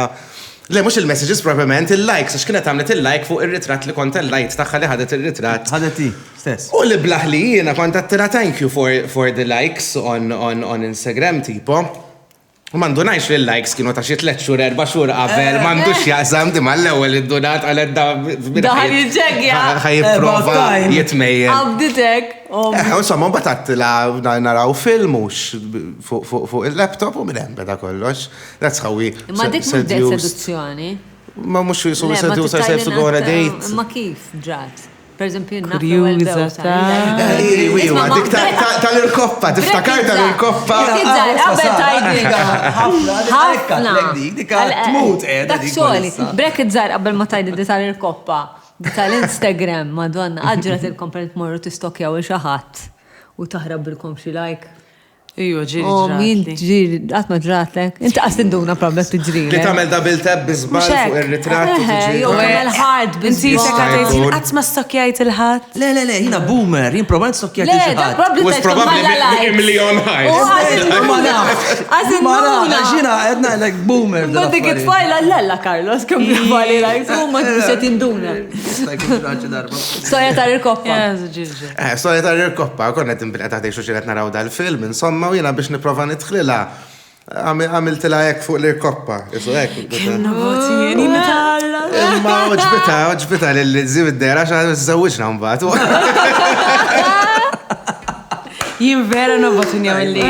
Le, mux il-messages propriament, il-likes, għax kienet għamlet il-like fuq il-ritrat li kont il-like taħħa li ħadet il-ritrat. Ħadeti, stess. U li blaħli jiena kont għattila thank you for the likes on Instagram tipo. U mandunajx li l-likes kienu ta' xi 3 xhur 4 xhur qabel, mandux jaqsam di mal-ewwel id-donat għal Daħal jiġġeggja. ħajprova jitmejjen. Abditek. Insomma, mbagħad naraw film fuq il-laptop u minn hemm beda kollox. That's how we Ma dik mhux seduzzjoni. Ma mhux seduce yourself to go on a date. Ma kif ġrat? Per eżempju, Kurjuża dik tal-irkoppa, tiftakar tal-irkoppa. Dak xogħli, brek iż-żgħar qabel ma tajdi di tal-irkoppa, di tal-Instagram, Madonna, aġġrat il-komponent morru tistokjaw xi ħadd u taħrab bilkom xi like. Iju, ġiri min ġiri, għatma ġratlek. Inti għastinduna problem t-ġiri. Li tamel double tab bizbal fuq il-ritrat. Jo, tamel hard Inti bizbal. sekatejt, għatma stokjajt il-ħat. Le, jina boomer, jien probant stokjajt il-ħat. Le, dak probabli Was probably a million highs. Għazinduna. Ġina, għedna, like boomer. Ma dik it-fajla l-lella, Carlos, kem bħali like, u ma t-bixet induna. Stoja tar il-koppa. Stoja tar il-koppa, konnet imbilqet għadej xuċilet naraw dal-film, insomma, u jena biex niprofa nitħlila. Għamiltila jek fuq l-irkoppa. Isu jek. Kemna votijeni mitalla. Ma uġbita l-zib id-dera xaħat z-zawġna mbatu. Jien vera nobotunja mill-li.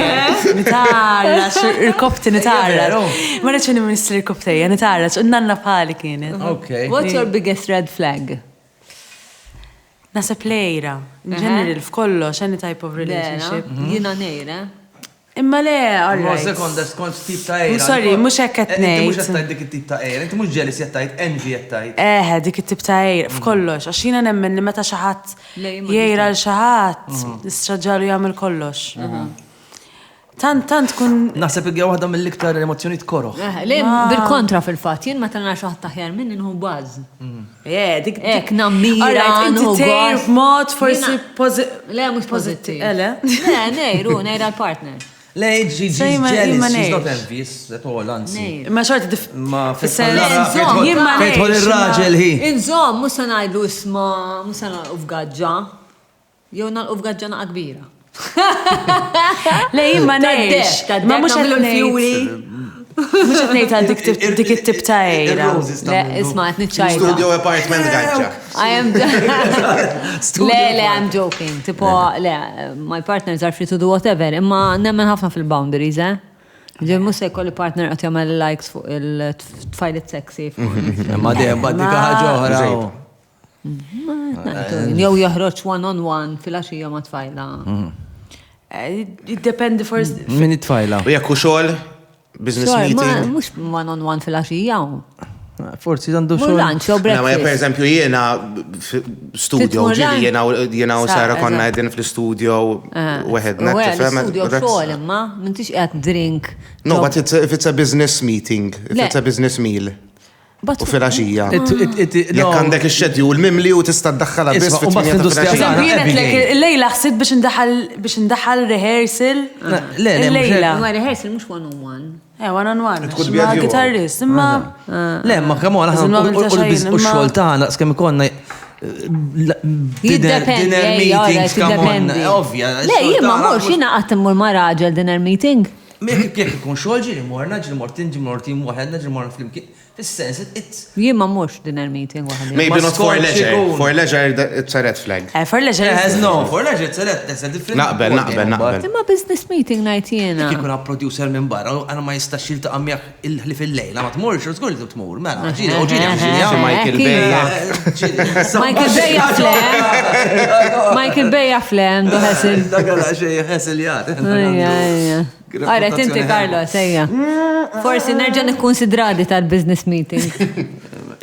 Nitarra, irkopti nitarra. Ma reċeni ministri irkopteja, nitarra, nanna bħali kienet. Okay. What's your biggest red flag? Nasa plejra. In general, f'kollox, any type of relationship. Jina nejra. Imma le, Ma alright. sekonda skont tip ta' era. Sorry, mux hekk qed Inti mux ngħid. jattajt dik it-tip ta' era, inti mux ġelis jattajt, envy jattajt. Dik it-tip ta' ejra, f'kollox. Għax jiena nemmen li meta xi ħadd jgħira l xi ħadd, istraġġalu jagħmel kollox. Tant kun. Naħseb il-għu waħda mill-iktar emozjoniet koroħ. Le, bil-kontra fil-fat, jien meta nara xaħat taħjar minni nħu bazz. Dik Ek, nammira, inti nħu tejr għaz. b'mod forsi Le, mux pozittiv. Ele? Le, nejru, nejra l-partner. Le, ġi Sejma, jealous, imma she's nejx. not envious at all, anzi. Nejr. Ma xorti Ma insomma, jien ma fejtħol ngħidx, il-raġel hi. Inżom, musa najdlu isma, musa nal-ufgħadġa. Jow nal-ufgħadġa naqa kbira. Le jien ma ngħidx. Ma mhux qed l-fjuri. Mhux qed ngħid għal dik it-tip ta' ejra. Le, isma, għet nitċajda. Studio apartment għadġa. I am Le, I'm joking. Tipo, le, my partners are free to do whatever, imma nemmen ħafna fil-boundaries, Ġem musa jkolli partner għat jagħmel likes fuq il-tfajlit sexy. Ma dejjem baddika ħaġa oħra. Jew joħroġ one-on-one fil-għaxija ma tfajla. Jiddependi forsi. Min it-tfajla? U jekku xogħol, business meeting. Mux one-on-one fil-għaxija. Forsi għandu xogħol. Lunch, jew Ma per breakfast. eżempju jiena studio Titmur ġili lan? jiena u Sara konna għedin fl-studio weħedna. Studio xogħol imma, m'intix qed drink. No, but if it's a business meeting, if it's a business meal. U fil-għaxija. Jekk għandek il-schedule mimli u tista' ddaħħala biss fil-industrija. Il-lejla ħsid biex ndaħħal rehearsal. Il-lejla. Ma rehearsal mux one-on-one. One-on-one. It could be a Ma duo. gitarrist, imma. Le, ma kamon, Iżda u xogħol tagħna skemm ikonna dinner meetings, come on, ovvja. Le, jien ma mux, jina għattim mur ma raġel dinner meeting. Mek jekk ikun xogħol ġieli morna, ġieli mortin, ġieli mortin waħedna, ġieli morna flimkien. Fis-sens Jien ma mhux dinner meeting waħda. Maybe not for leisure. For leisure, it's a red flag. For leisure. No, for leisure it's a different. Naqbel. Imma business meeting ngħid jiena. Kif ikun producer minn barra, għana ma jistax jiltaqa' miegħek il-ħli fil-lejla, ma tmurx, żgur li tmur, mela, Michael Bay jaflem, do ħesil. Dagħala xejn ħesiljat. Għaret, inti Carlos, ejja. Forsi nerġa' nikkunsidradi tal-business meeting.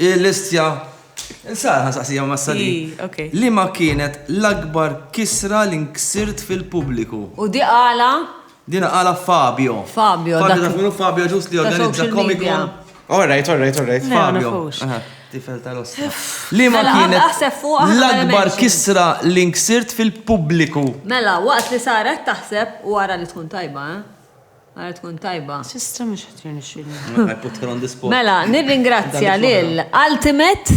Il-listja, il-sara ħasaqsija ma s-sadi. Li ma kienet l-akbar kisra li nksirt fil-pubbliku. U di għala? Dina għala Fabio. Fabio taf minnu Fabio ġus li organizza Comic Con. All right. Fabio. Tifel tal-osta. Li ma kienet l-akbar kisra li nksirt fil-pubbliku. Mela, waqt li saret taħseb u għara li tkun tajba, Għara tkun tajba. Sistra mux ħatjoni xilni. I put her on the spot. Mela, nirringrazzja lil Ultimate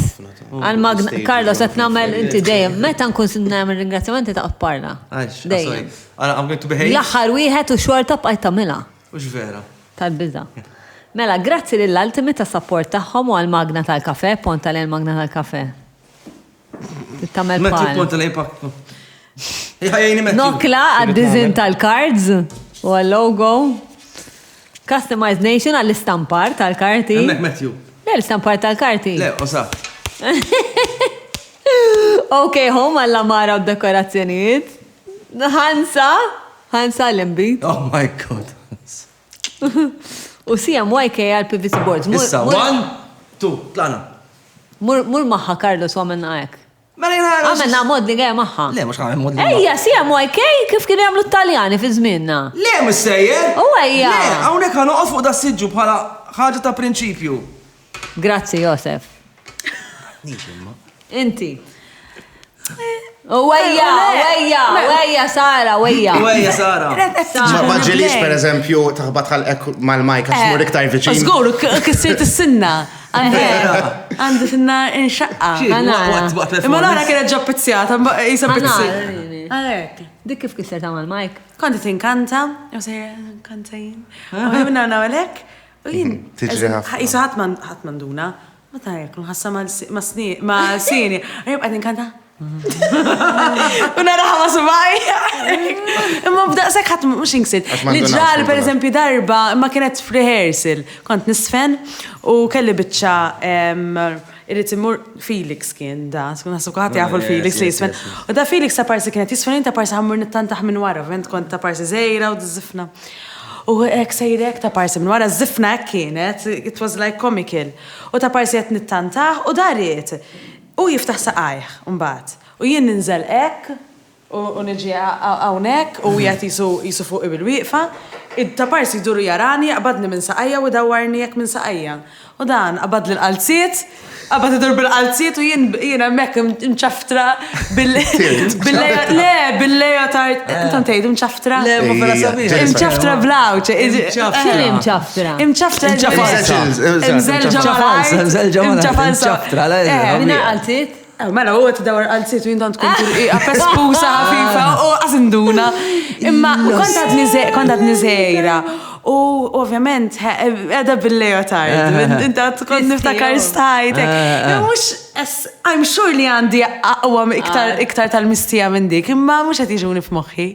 għal-Magna. Carlos, għet namel inti dejjem. Meta nkun namel ringrazzjamenti ta' parla. Dejjem. I'm going to behave. L-axħar wieħed u xorta bqajt tamila. Ux vera. Tal-biza. Mela, grazzi lill-Ultimate ta' support tagħhom u għal-Magna tal-Kafe, ponta lejn Magna tal-Kafe. Tittamel Metti pal. ponta lejn pakku. Nokla għad-dizin tal-cards u għal-logo. Customized Nation għall-istampar tal-karti. Emmek Matthew. Le, l-istampar tal-karti. Le, osa. Ok, home għall-amara u dekorazzjonijiet. Hansa l-imbit. Oh my God. U CMYK għal-PVC boards. Issa, 1, 2, tlana. Mur maħħa Carlos u għamenna għek. Għamenna modli għaj maħħa. Le, mux għamil modli. Ejja, CMYK kif kien jgħamlu t-Taljani fi żmienna. Le, mis-sejjer. U ejja. Le, għawnek għanu għofu da s-sidġu bħala ħagġa ta' prinċipju. Grazzi, Josef. Inti. Wejja, Sara, wejja. Wejja, Sara. Ma ġelix, per eżempju, taħbat xal-ek mal-majka xmur iktar viċin. Zgur, kissirt s-sinna. Għandu sinna inxaqqa. Imma nara kienet ġo pizzjata, jisa pizzjata. Għalek, dik kif kissirt għamal Mike? Konti tinkanta, u sejra kantajin. U jimna għalek, u jien. Tiġri ħafna. Jisa ħatman duna. Ma tajek, nħassa ma sini. Rib għadin kanta. U naraħa ma subaj. Imma b'daqsek ħat mux inksid. Li ġral, per eżempju, darba, ma kienet rehearsal. Kont nisfen u kelli bitċa irrit imur Felix kien da. Skun ħassu kħat jafu l-Felix li jisfen. U da Felix ta' parsi kienet jisfen, ta' parsi ħammur nittantaħ minn wara. Vent kont ta' parsi zejra u d-zifna. U ek sejrek ta' parsi minn wara, zifna kienet, it was like comical. U ta' parsi jett nittantaħ u dariet. U jiftaħ saqajħ, un-bat. U jien ninżel ek, u nġi għawnek, u jgħat jisu fuq bil-wieqfa. Ta' parsi duru jarani, għabadni minn saqajja u dawarni jek minn saqajja. U dan, għabad l-qalziet, għabad idur bil-qalziet u jien mek mċaftra bil-lejotard. Intan tejdu mċaftra? Le, ma fela sabiħ. Mċaftra blawċ. Xili mċaftra? Mċaftra. Mċafalsa. Minna qalziet? Mela, u għet-dawar għal-sit u jintan tkun pespusa ħafifa u għazinduna. Imma kontat nizejra. U ovvjament, għeda bil-leotard. Inta tkun niftakar stajtek. Mux, I'm sure li għandi għawam iktar tal-mistija minn dik, imma mux għet iġuni f'moħħi.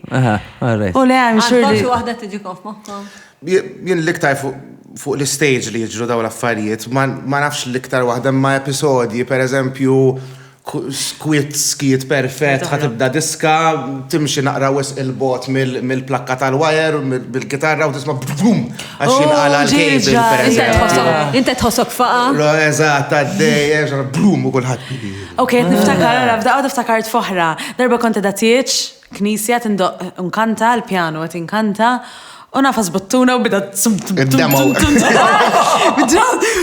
U le, I'm sure li. Għadħoċu għahda t-ġikom f'moħħom. Jien l-iktar fuq l-stage li jġru daw l-affarijiet, ma nafx l-iktar waħda ma episodji, per eżempju, skiet perfett, ħatibda diska, timxi naqra wis il-bot mill-plakka tal-wajer, bil-gitarra u tisma bum, għax jinqala l-kejbil, per eżempju. Inta tħossok faqa? Eżatt, għaddej, bum u kullħat. Ok, niftakart foħra. Darba konta da tieċ, knisja, unkanta l-pjano, għet inkanta, u nafas battuna u bida Id-demo.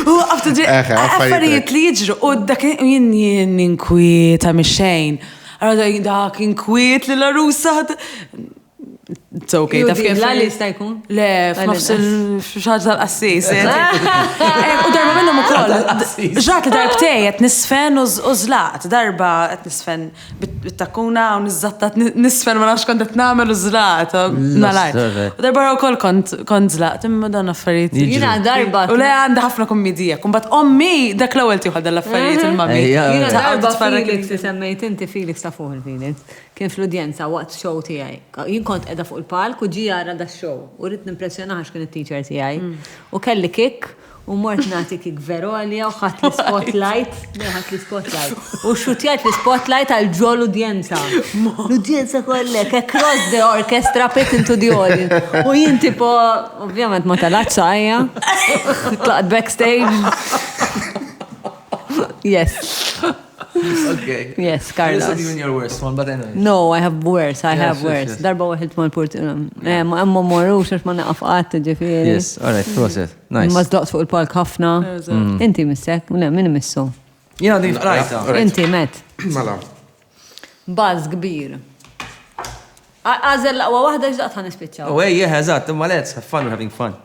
U affarijiet li jġru. U dak jien inkwieta mixxejn. Għarra dak inkwiet li l-arusa. It's okay, taf kif. La lista jkun? Le, f'nofs il-xaġ tal-qassis. U darba minnom u kol. ġrat li darbtej qed nisfen u żlaqt, darba qed nisfen bit-takuna u niżattat nisfen ma nafx kont qed nagħmel u żlaqt malajr. U darba wkoll kont żlaqt imma dan affarijiet. Jiena darba. U le għandha ħafna kommedija. Kumbat ommi dak l-ewwel tieħu dal-affarijiet il-mami. Jiena darba Felix li semmejt inti Felix ta' fuq il-Felix. Kien fl-udjenza waqt show tiegħi. Jien kont qiegħda fuq il-palk u ġie jara da show. U rrid nimpressjonaħ x'kien it-teacher tiegħi. U kelli kick u mort nagħti kick verolja u ħadd l-spotlight. Ħadd l-spotlight. U xutjat l-spotlight għal ġol l-udjenza. L-udjenza kollek, across the orchestra, pit into the audience. U jien tipo, ovvjament ma talax sajja. Tlaqt backstage. Yes. Okay. Yes, Carlos. This is even your worst one, but anyway. No, I have worse. I have worse. Yes. Darba waħed ma l-port. Ma morrux għax ma naqaf qatt ġifieri. Yes, all right, process. Nice. Ma zdaqt fuq il-palk ħafna. Inti missek, le min missu. Jena din rajta. Inti met. Mela. Buzz kbir. Għażel laqwa waħda ġdaqt ħan nispiċċaw. Oh, yeah, eżatt, imma let's have fun, we're having fun.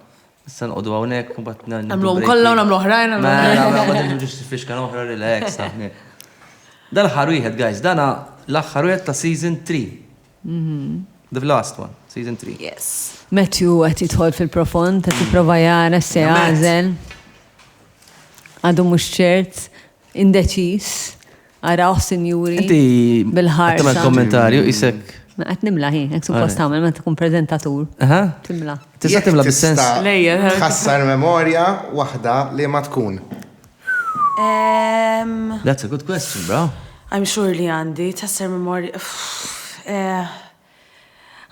Issa nqodu hawnhekk u bat Nagħmluhom kollha u nagħmlu oħrajn. Ma nġux fixka oħra relax hawnhekk. Dan l-aħħar wieħed, guys, dana l-aħħar wieħed ta' season 3. The last one, season 3. Yes. Matthew qed jidħol fil-profond, qed jipprova jara se għażel. Għadu mhux ċert, indeċis, araw sinjuri bil-ħarsa. Tagħmel kommentarju isek. Qed nimla ħin, hekk suppost tagħmel meta tkun preżentatur. Timla. Tista' timla bis-sens. Ħassar memorja waħda li ma tkun. That's a good question, bro. I'm sure li għandi, tasser memorja.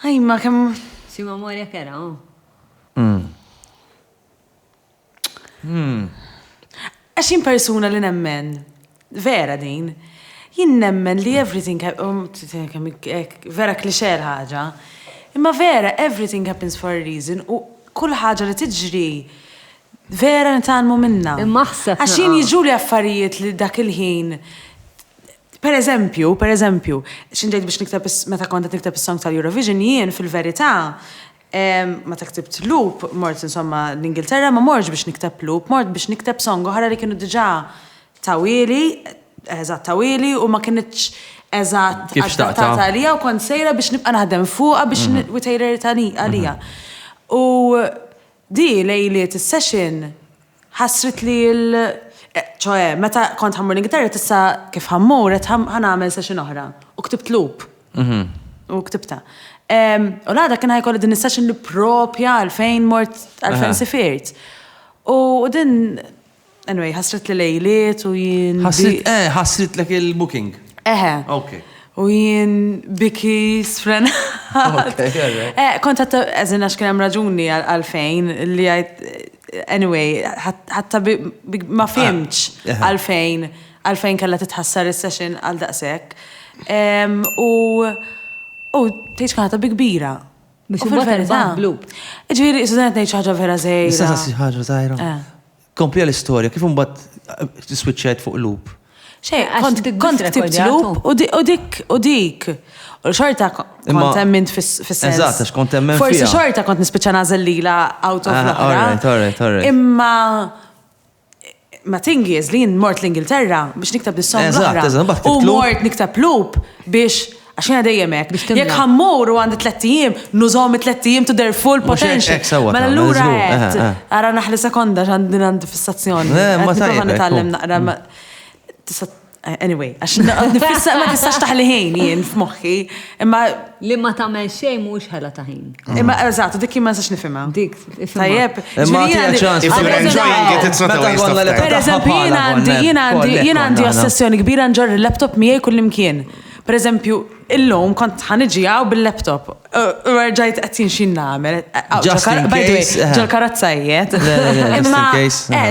Ajma, kem... Si memorja kera, Għaxin persuna li nemmen, vera din, jien nemmen li everything, vera kliċer ħaġa, imma vera everything happens for a reason u kull ħaġa li tiġri vera nitalmu minna. Immaħseb. Għaxin jiġu li affarijiet li dak il-ħin. Per eżempju, xinġejt biex niktab, meta konta niktab is-song tal-Eurovision, jien fil-verità, ma taktibt loop, mort insomma l-Ingilterra, ma morġ biex niktab loop, mort biex niktab song, uħara li kienu diġa tawili, u ma kienitx eżat għaddata għalija, u kont sejra biex nibqa naħdem fuqa biex witejrer għalija. U di lejliet il-session ħasrit li ċoħe, meta kont ħammur l-Ingilterra tissa kif ħammur, ħanamel session oħra. U ktibt loop. U ktibta. U l-għada kien ħajkolli din il-session li propja għalfejn mort għalfejn sifirt. U din, anyway, ħasrit li lejliet u jien... ħasrit lek il-booking. Okay. U jien biki sfren. Kont għatta, eżin għax kien hemm raġuni għalfejn li għajt, anyway, ħatta ma fimċ għalfejn kalla titħassar il-session għal daqsek. U teħx kan ħatta bikbira. Biex fil-verità. Ġviri, iżudanet nejċ ħagġa vera zejra. Issa ħagġa zejra. Kompli l-istoria, kif un-bat t-switchet fuq loop? Xej, kont ktibt loop u dik. U xorta kont emmint fis-sens. Eżatt, għax kont emmin fija. Forsi xorta kont nispiċċa nażel lila out of l-oħra. Imma ma tingiż li jien mort l-Ingilterra biex niktab dis-song l-oħra. U mort niktab loop biex għaxina dejjemek. Jek ħammur u għandi 3 jiem, nużom 3 jiem to their full potential. Ma l-lura għed, għara naħli sekonda għandi fissazzjoni. Ma tajjeb. Anyway, għax ma tistax taħliħin jien f'moħħi, imma li ma tagħmel xejn mhux ħela ta' ħin. Imma eżatt, dik ma nistax nifhimha. Dik tajjeb. Ma ċans. Per eżempju, jien għandi ossessjoni kbira nġorri l-laptop miegħi kull imkien. Per eżempju, illum kont ħaniġijaw bil-laptop. U rġajt għattin xin namel. Ġol karazzajiet.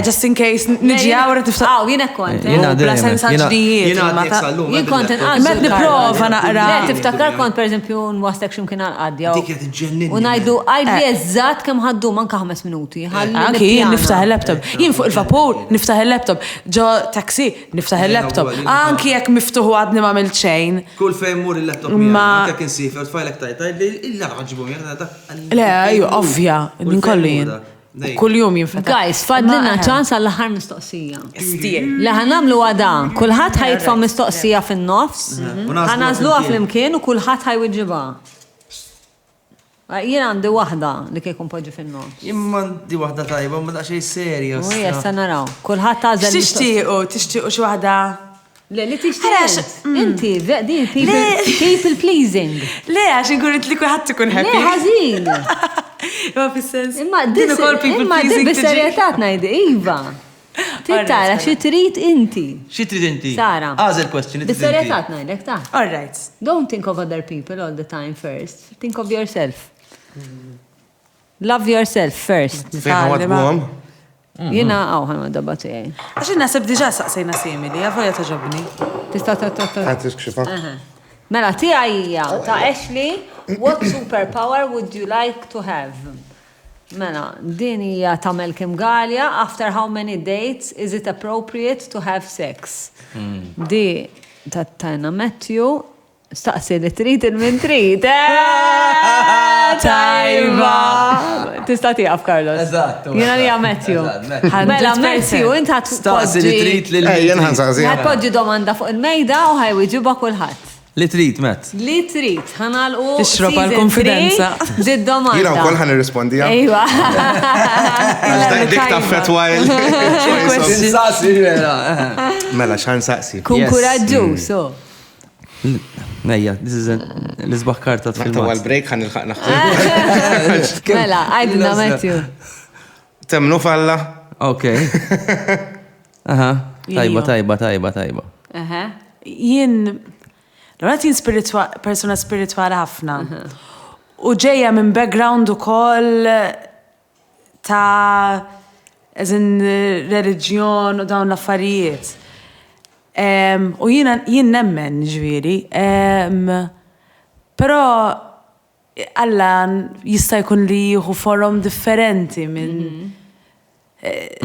Just in case. Niġijaw rrit niftaħ. Jina kont. Bla sensaġdijiet. Jien kont Met niprofa naqra. Tiftakar kont per eżempju n-wastek ximkien għal-qadja. Dik qed iġġenninni. U ngħidu għajdi eżatt kemm ħaddu manka 5 minuti. Anki jien niftaħ il-laptop. Jien fuq il-vapur niftaħ il-laptop. Ġo taxi niftaħ il-laptop. Anki jekk miftuħu għadni ma' mil-ċejn. Kull fejn mur il-laptop miegħek, kien sif, tfajlek tajta, illa ħaġibhom jekk Le, ju ovvja, din kollu jien. Kull-jum jinfetaħ. Guys, fadlina ċans għall-aħħar mistoqsija. Stier. Li ħanamlu għada, kullħat ħajtfa mistoqsija fin-nofs, ħanażluha fl-imkien u kullħat ħajwiġiba. Jien għandi waħda li kejkun poġġi fin-nofs. Imma di waħda tajba, ma daqxej serja. U jessa naraw, kullħat tażel. Tixtiequ xi waħda. Li tixtieq. Inti, di people pleasing. Le, għax inkurit li kulħadd ikun happy. Le ħażin. Ma fis-sens. Imma di bis-serjetà ngħidi, iva. Tittara xi trid inti. Xi trid inti? Sara. Għażel question. Bis-serjetà ngħidlek ta'. All right. Don't think of other people all the time first. Think of yourself. Love yourself first. Fejn għadhom? Jina ħanma dabba tiegħi. Għax naħseb diġà saqsejna simili, għavolja taġobni. Tista' Għatix kxifa. Mela tiegħi hija ta' Ashley, what superpower would you like to have? Mela, din hija ta' Malcolm Gallia, after how many dates is it appropriate to have sex? Di ta' Tina Matthew, staqsi li trid il-min trid. Tajba! Tista' tiegħek Carlos. Eżatt. Jiena li Matthew. Mela Matthew, inti ħadd Staqsi li trid lil Jien ħansaqsi. ħadpoġġi domanda fuq il-mejda u ħajwiġiba kulħadd. Li trid, Matt. Li trid, ħanalqu. Ixrob għall-konfidenza. Did domanda. Jina wkoll ħan irrispondi. Ejwa. Dik ta' fetwajl. Mela x'ħan saqsi. Kun kuraġġu, so. Nejja, this is l-isbaħ karta Meta t-filmat. għal break ħan il-ħaq naħtu. Mela, għajdna Matthew. Temnu falla. Ok. Aha, tajba. Jien, l-għat jien persona spirituali ħafna. U ġeja minn background u koll ta' eżin reliġjon u dawn l-affarijiet. U jien nemmen ġviri. Pero Alla jista' jkun li jieħu forum differenti minn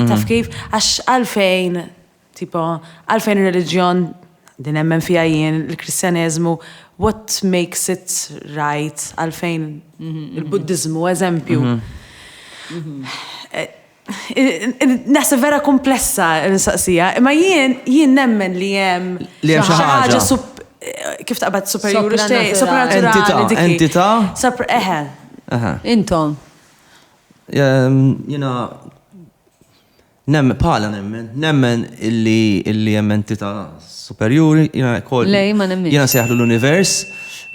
taf kif għax għalfejn reliġjon din nemmen fija jien il-Kristjaneżmu what makes it right għalfejn il-Buddizmu eżempju. Nasa vera komplessa l-saqsija, imma jien nemmen li jem xi ħaġa kif taqbad superjuri supernaturali entità Intom. Jina nemmen illi hemm entità superjuri, Lej, ma nemmen. jina seħlu l-univers.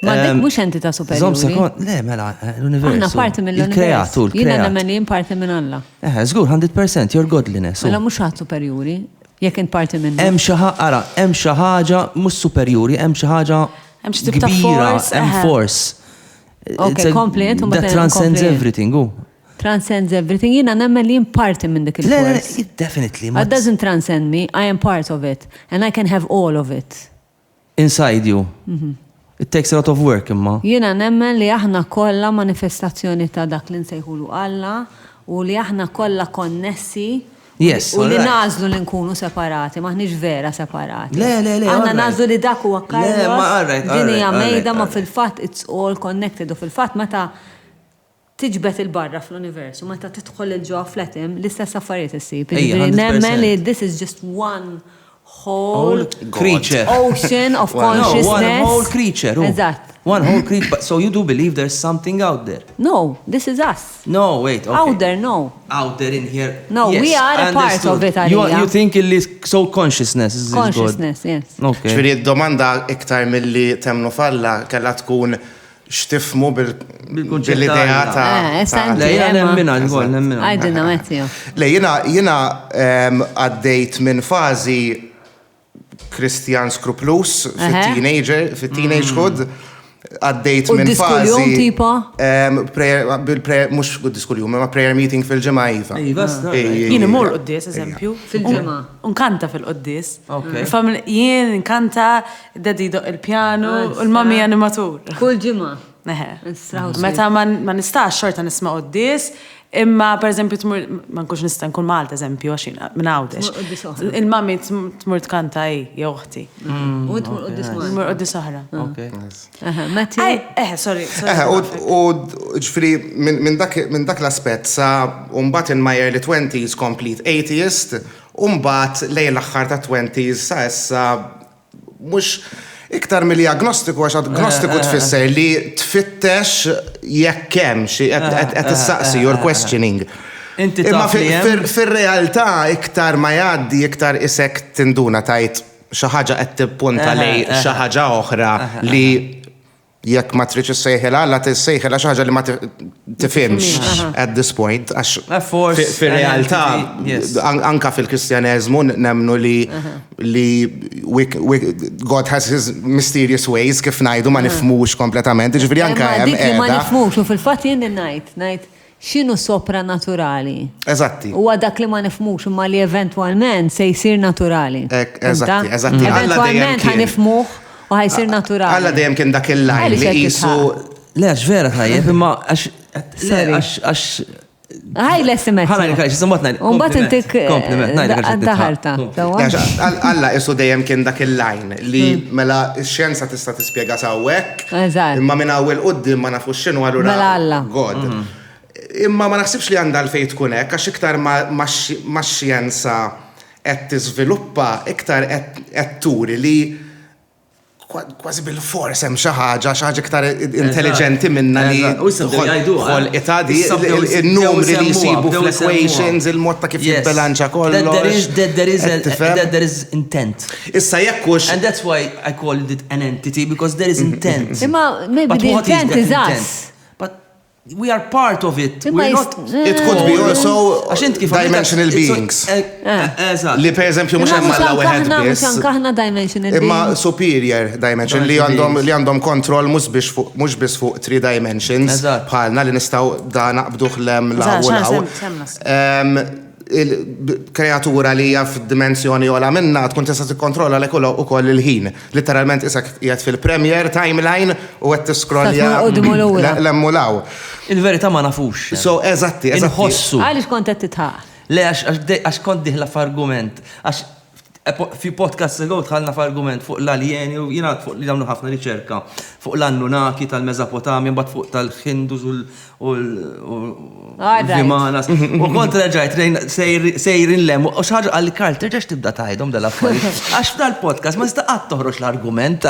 Ma dik mhux entità superjuri. Le, mela, l-univers. Aħna parti mill-univers. Il-kreatur, Jiena nemmen li parti minn Alla. Żgur, 100% your godliness. Mela mhux ħadd superjuri, jekk int parti minn. Hemm xi ħaġa mhux superjuri, hemm xi ħaġa Hemm xi tip ta' kbira, force, hemm force. Okay, complete, un That batem transcends complete. everything, Transcends everything. Jiena nemmen li parti minn dik Le, il-force. definitely. It doesn't transcend me, I am part of it. And I can have all of it. Inside you. It takes a lot of work, imma. Jiena nemmen li aħna kollha manifestazzjoni ta' dak li nsejħulu Alla u li aħna kollha konnessi. Yes, U li alright. nażlu li nkunu separati, maħniex vera separati. Le, Aħna alright. nażlu li dak huwa Carlos. Le, ma alright, Din hija alright, mejda ma alright. fil-fatt it's all connected u fil-fatt meta tiġbet il-barra fl-universu, meta tidħol il-ġo fl-etim, l-istess affarijiet issib. Ejja, Jiġifieri 100%. nemmen li this is just one whole creature. ocean of No, consciousness. one whole creature. Eżatt. One whole creature. But so you do believe there's something out there? No, this is us. No, wait. Okay. Out there, no. Out there in here. No, Yes, we are a part understood. of it, You Aliyah. think so consciousness is good? Consciousness, yes. Okay. Ġifieri domanda iktar milli temnu falla kellha tkun x'tifmu Bil-kunċett bil-idea ta' ta' issa inti Le, jina Emma. nemmina, l-għol, nemmina. Għajdilna, Matthew. Le, jina għaddejt minn fazi Kristjan skruplus fit-teenagehood, għaddejt U minn diskuljum fazi tipo? mux diskuljum, ma prayer meeting fil-ġemma Iva. Jien imur qoddis, eżempju. Fil-ġimgħa. Unkanta fil-qoddis. Okay. Jien nkanta, d-daddi doq il-pjano, u l-mami animatur. Kull ġimgħa. Meta ma nistax xorta nisma' qoddis, imma per eżempju ma nkunx nista' nkun Malta eżempju għax minn għawdex. Il-mami tmur tkanta jew uħti. U tmur qoddis Tmur qoddis oħra. Meti. Sorry. U ġifri minn dak l-aspett sa mbagħad in my early 20s complete atheist, u mbagħad lejn l-aħħar ta' 20s sa issa mhux iktar milli agnostiku għax agnostiku tfisser li tfittex jekk hemm xi qed tissaqsi your questioning. Inti Imma taf li hemm fir-realtà iktar ma jgħaddi iktar isek tinduna tajt xi ħaġa qed tippunta lej xi ħaġa oħra li jekk ma tridx issejħilha alla tissejħilha xi ħaġa li ma tifhimx at this point għax fir-realtà anka fil-Kristjaneżmu nemmnu li God has his mysterious ways kif ngħidu ma nifhmux kompletament, ġifieri anke hemm qiegħda. Ma nifhmux u fil-fatt jien ngħid x'inhu sopranaturali. Eżatti. Huwa dak li ma nifhmux imma li eventwalment se jsir naturali. Eżatti. Eventwalment ħanifhmuh u ħajsir naturali. Alla dejjem kien dak il-lajn li qisu. Le għax vera tajjeb, imma għax Ħaj l-estimet. ħana nikaj, xisamot najt. Umbat intik Kompliment, daħarta. Alla isu dejjem kien dak il-lajn li mela x-xjenza tista' tispjega sawhekk. Imma minn hawn il-qudiem ma nafux x'inhu allura. Mela Alla. God. Imma ma naħsibx li għandha l-fejn tkun hekk għax iktar ma x-xjenza qed tiżviluppa iktar qed turi li kważi bil-fors hemm xi ħaġa iktar intelligenti minna li ħolqitha di in-numri li jsibu fl-equations, il-mod ta' kif jibbilanċa kollox. There is intent. Issa jekk hux. And that's why I called it an entity, because there is intent. Imma maybe the intent is us. But we are part of it. We're not. It could be also dimensional beings. Li per eżempju mhux hemm alla wieħed biss. Aħna dimensional beings. Imma superior dimension li għandhom kontroll mhux biss fuq 3 dimensions bħalna li nistgħu da naqbduh il-kreatura li hija f'dimensjoni ola minna tkun tista' tikkontrolla lek ukoll il-ħin. Literalment isek qiegħed fil-Premiere timeline u qed tiskrollja l-emmulaw. Il-verità ma nafux. So eżatti. Inħossu. Għaliex kont qed titħaq? Le għax kont diħla f'argument. Għax fi podcast ago tħallna f'argument fuq l-alieni u jiena fuq li għamlu ħafna riċerka fuq l-Annunaki tal-Mezopotamja, mbagħad fuq tal-Hindus u l-Vimanas. U kont reġgħet sejrin lem u xi ħaġa qal Karl terġax tibda tgħidhom dal-affarijiet. Għax f'dal-podcast ma tista' qatt toħroġ l-argument.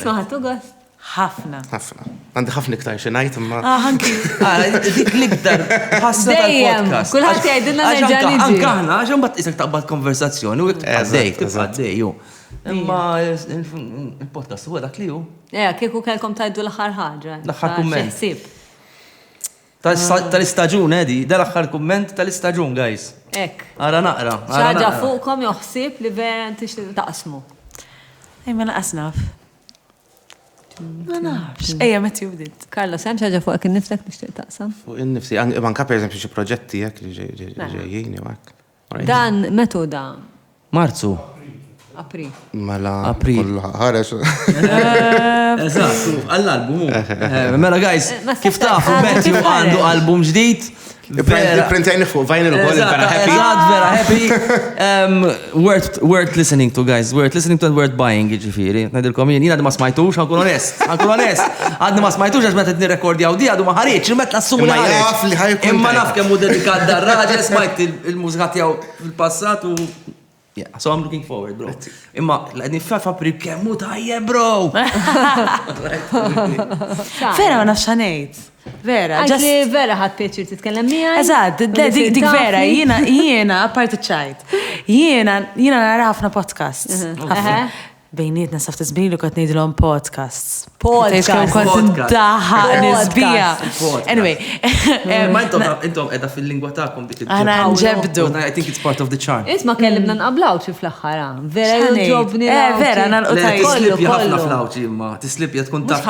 Smaħtu gost. ħafna. Għandi ħafna iktar xi ngħid imma. Ħanki. Dik l-iktar ħassa tal-podcast. Kulħadd jgħidilna nerġa' niġi. Anke aħna għax imbagħad isek taqbad konversazzjoni u għaddej ju. Imma il-podcast huwa dak li hu. Kieku kellkom tgħidu l-aħħar ħaġa. L-aħħar kumment. Tal-istaġun edi, dal-aħħar kumment tal-istaġun, guys. Ek. Ara naqra. Xaġa fuqkom joħsib li vera tixtiequ taqsmu. Ma naqas naf. Ma nafx. Ejja meta jubdiet. Karlo, sem xaġa fuq in-nifsek tixtieq taqsam? Fuq in-nifsi, anke pereżempju xi proġetti hekk li ġejjin jew hekk. Dan metu da? Marzu. April. Mela. April. Ħareġ. Eżatt, għall-album. Mela guys, kif tafu Matthew għandu album ġdid. Printajni fuq vinyl ukoll vera happy. Vera happy. Worth listening to, guys. Worth listening to and worth buying, ġifieri. Ngħidilkom jien għaddi ma smajtux, ħankun onest. Għaddi ma smajtux għax meta nirrekordjaw di għadu ma ħareġ, meta nassum li ħareġ. Imma naf kemm hu dedikat dar-raġel smajt il-mużika tiegħu fil-passat u yeah, so I'm looking forward, bro. Imma l-għedni f'April kemmu tajjeb, bro. Vera ma nafx ngħid. Vera, ġas li vera ħadd pjaċir titkellem miegħi. Eżatt, dik vera, jiena apparti ċajt. Jiena nara ħafna podcasts. Bejnietna safta żbili kont ngħidilhom podcasts. Kont daħaq nisbija. Anyway. Ma intom qiegħda fil-lingwa tagħkom dik Aħna nġebdu. I think it's part of the charm. Isma' kellimna nqablaw xi fl-aħħar. Vera joġobni. Vera nagħlqu tajjeb. Tislipja ħafna flawċi imma tislipja tkun taf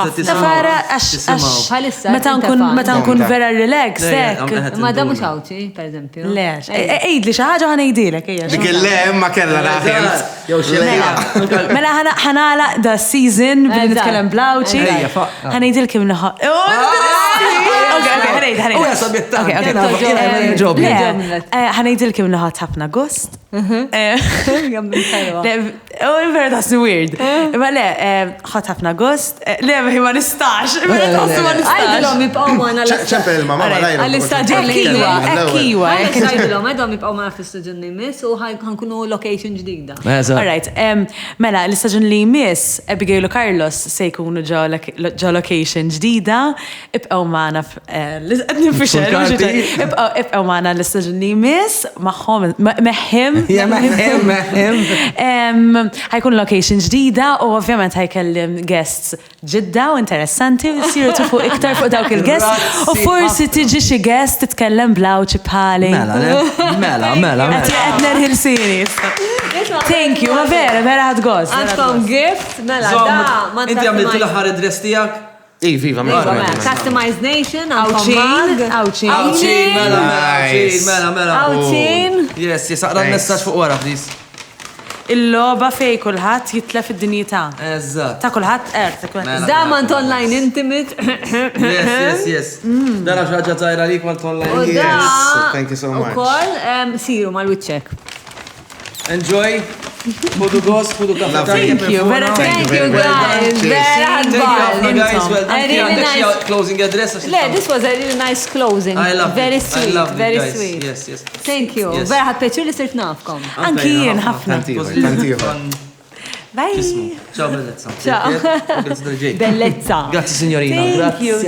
meta nkun vera relax. Ma da mhux awċi, pereżempju. Le, ejdli xi ħaġa ħanejdilek ejja. Dik il-le ma kellha naħemt. Mela ħanala da season billi nitkellem blawċi. Ħanejdilkom naħa. ħanejdilkom naħa tapna Agost. Vera tasni weird. Ma le, ħatafna Agost. Le, ma nistax. Għajdilom jibqaw maħna ċempel il-mama għal-istagġun li Kiwa. Għajdilom jibqaw maħna fil-istagġun li jmiss u ħankunu location ġdida. Alright, mela, l-istagġun li jmiss, Abigail u Carlos se jkunu ġo location ġdida, ibqaw maħna ibqaw maħna l-istagġun li jmiss, maħħom, meħħim, ħajkun location ġdida u ovvjament ħajkellim guests ġidda u interessanti u jisiru tufu iktar fuq dawk il-guests u forsi tiġi xi guest titkellem blawċi bħali. Mela. Għetner Hilsini. Thank you, ma vera ħad gost. Għandkom gift, mela, da, ma inti għamiltu l-ħar id-dress tijak? Viva, Customized Nation, Awċin, mela. Yes, aqra l-messaġ fuq wara, please. Il-loba fej kulħadd jitlef id-dinjità. Eżatt. Ta' kulħadd Damant online intimate. Yes. Dara xaġa tajra lik malt online. Thank you so much. U koll, siru mal-witcheck. Enjoy. Fudu gost, fudu kaffe. Thank you, vera Thank you guys, vera ħadbal. Closing address. This was a really nice closing. I love very it. sweet, I love very it, guys. sweet. Yes. Thank you. Yes. Vera ħad peċu li sirt nafkom. Anki jien ħafna. Bye. Ciao, bellezza. Ciao. Bellezza. Grazie signorina. Thank you,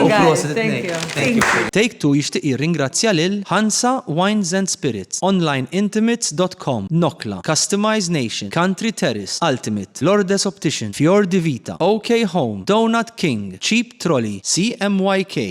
Grazie. Thank you. Take Two jixtieq jirringrazzja lil Hansa Wines and Spirits, onlineintimates.com, Nokla, Customized Nation, Country Terrace, Ultimate, Lourdes Optician, Fior di Vita, OK Home, Donut King, Cheap Trolley, CMYK.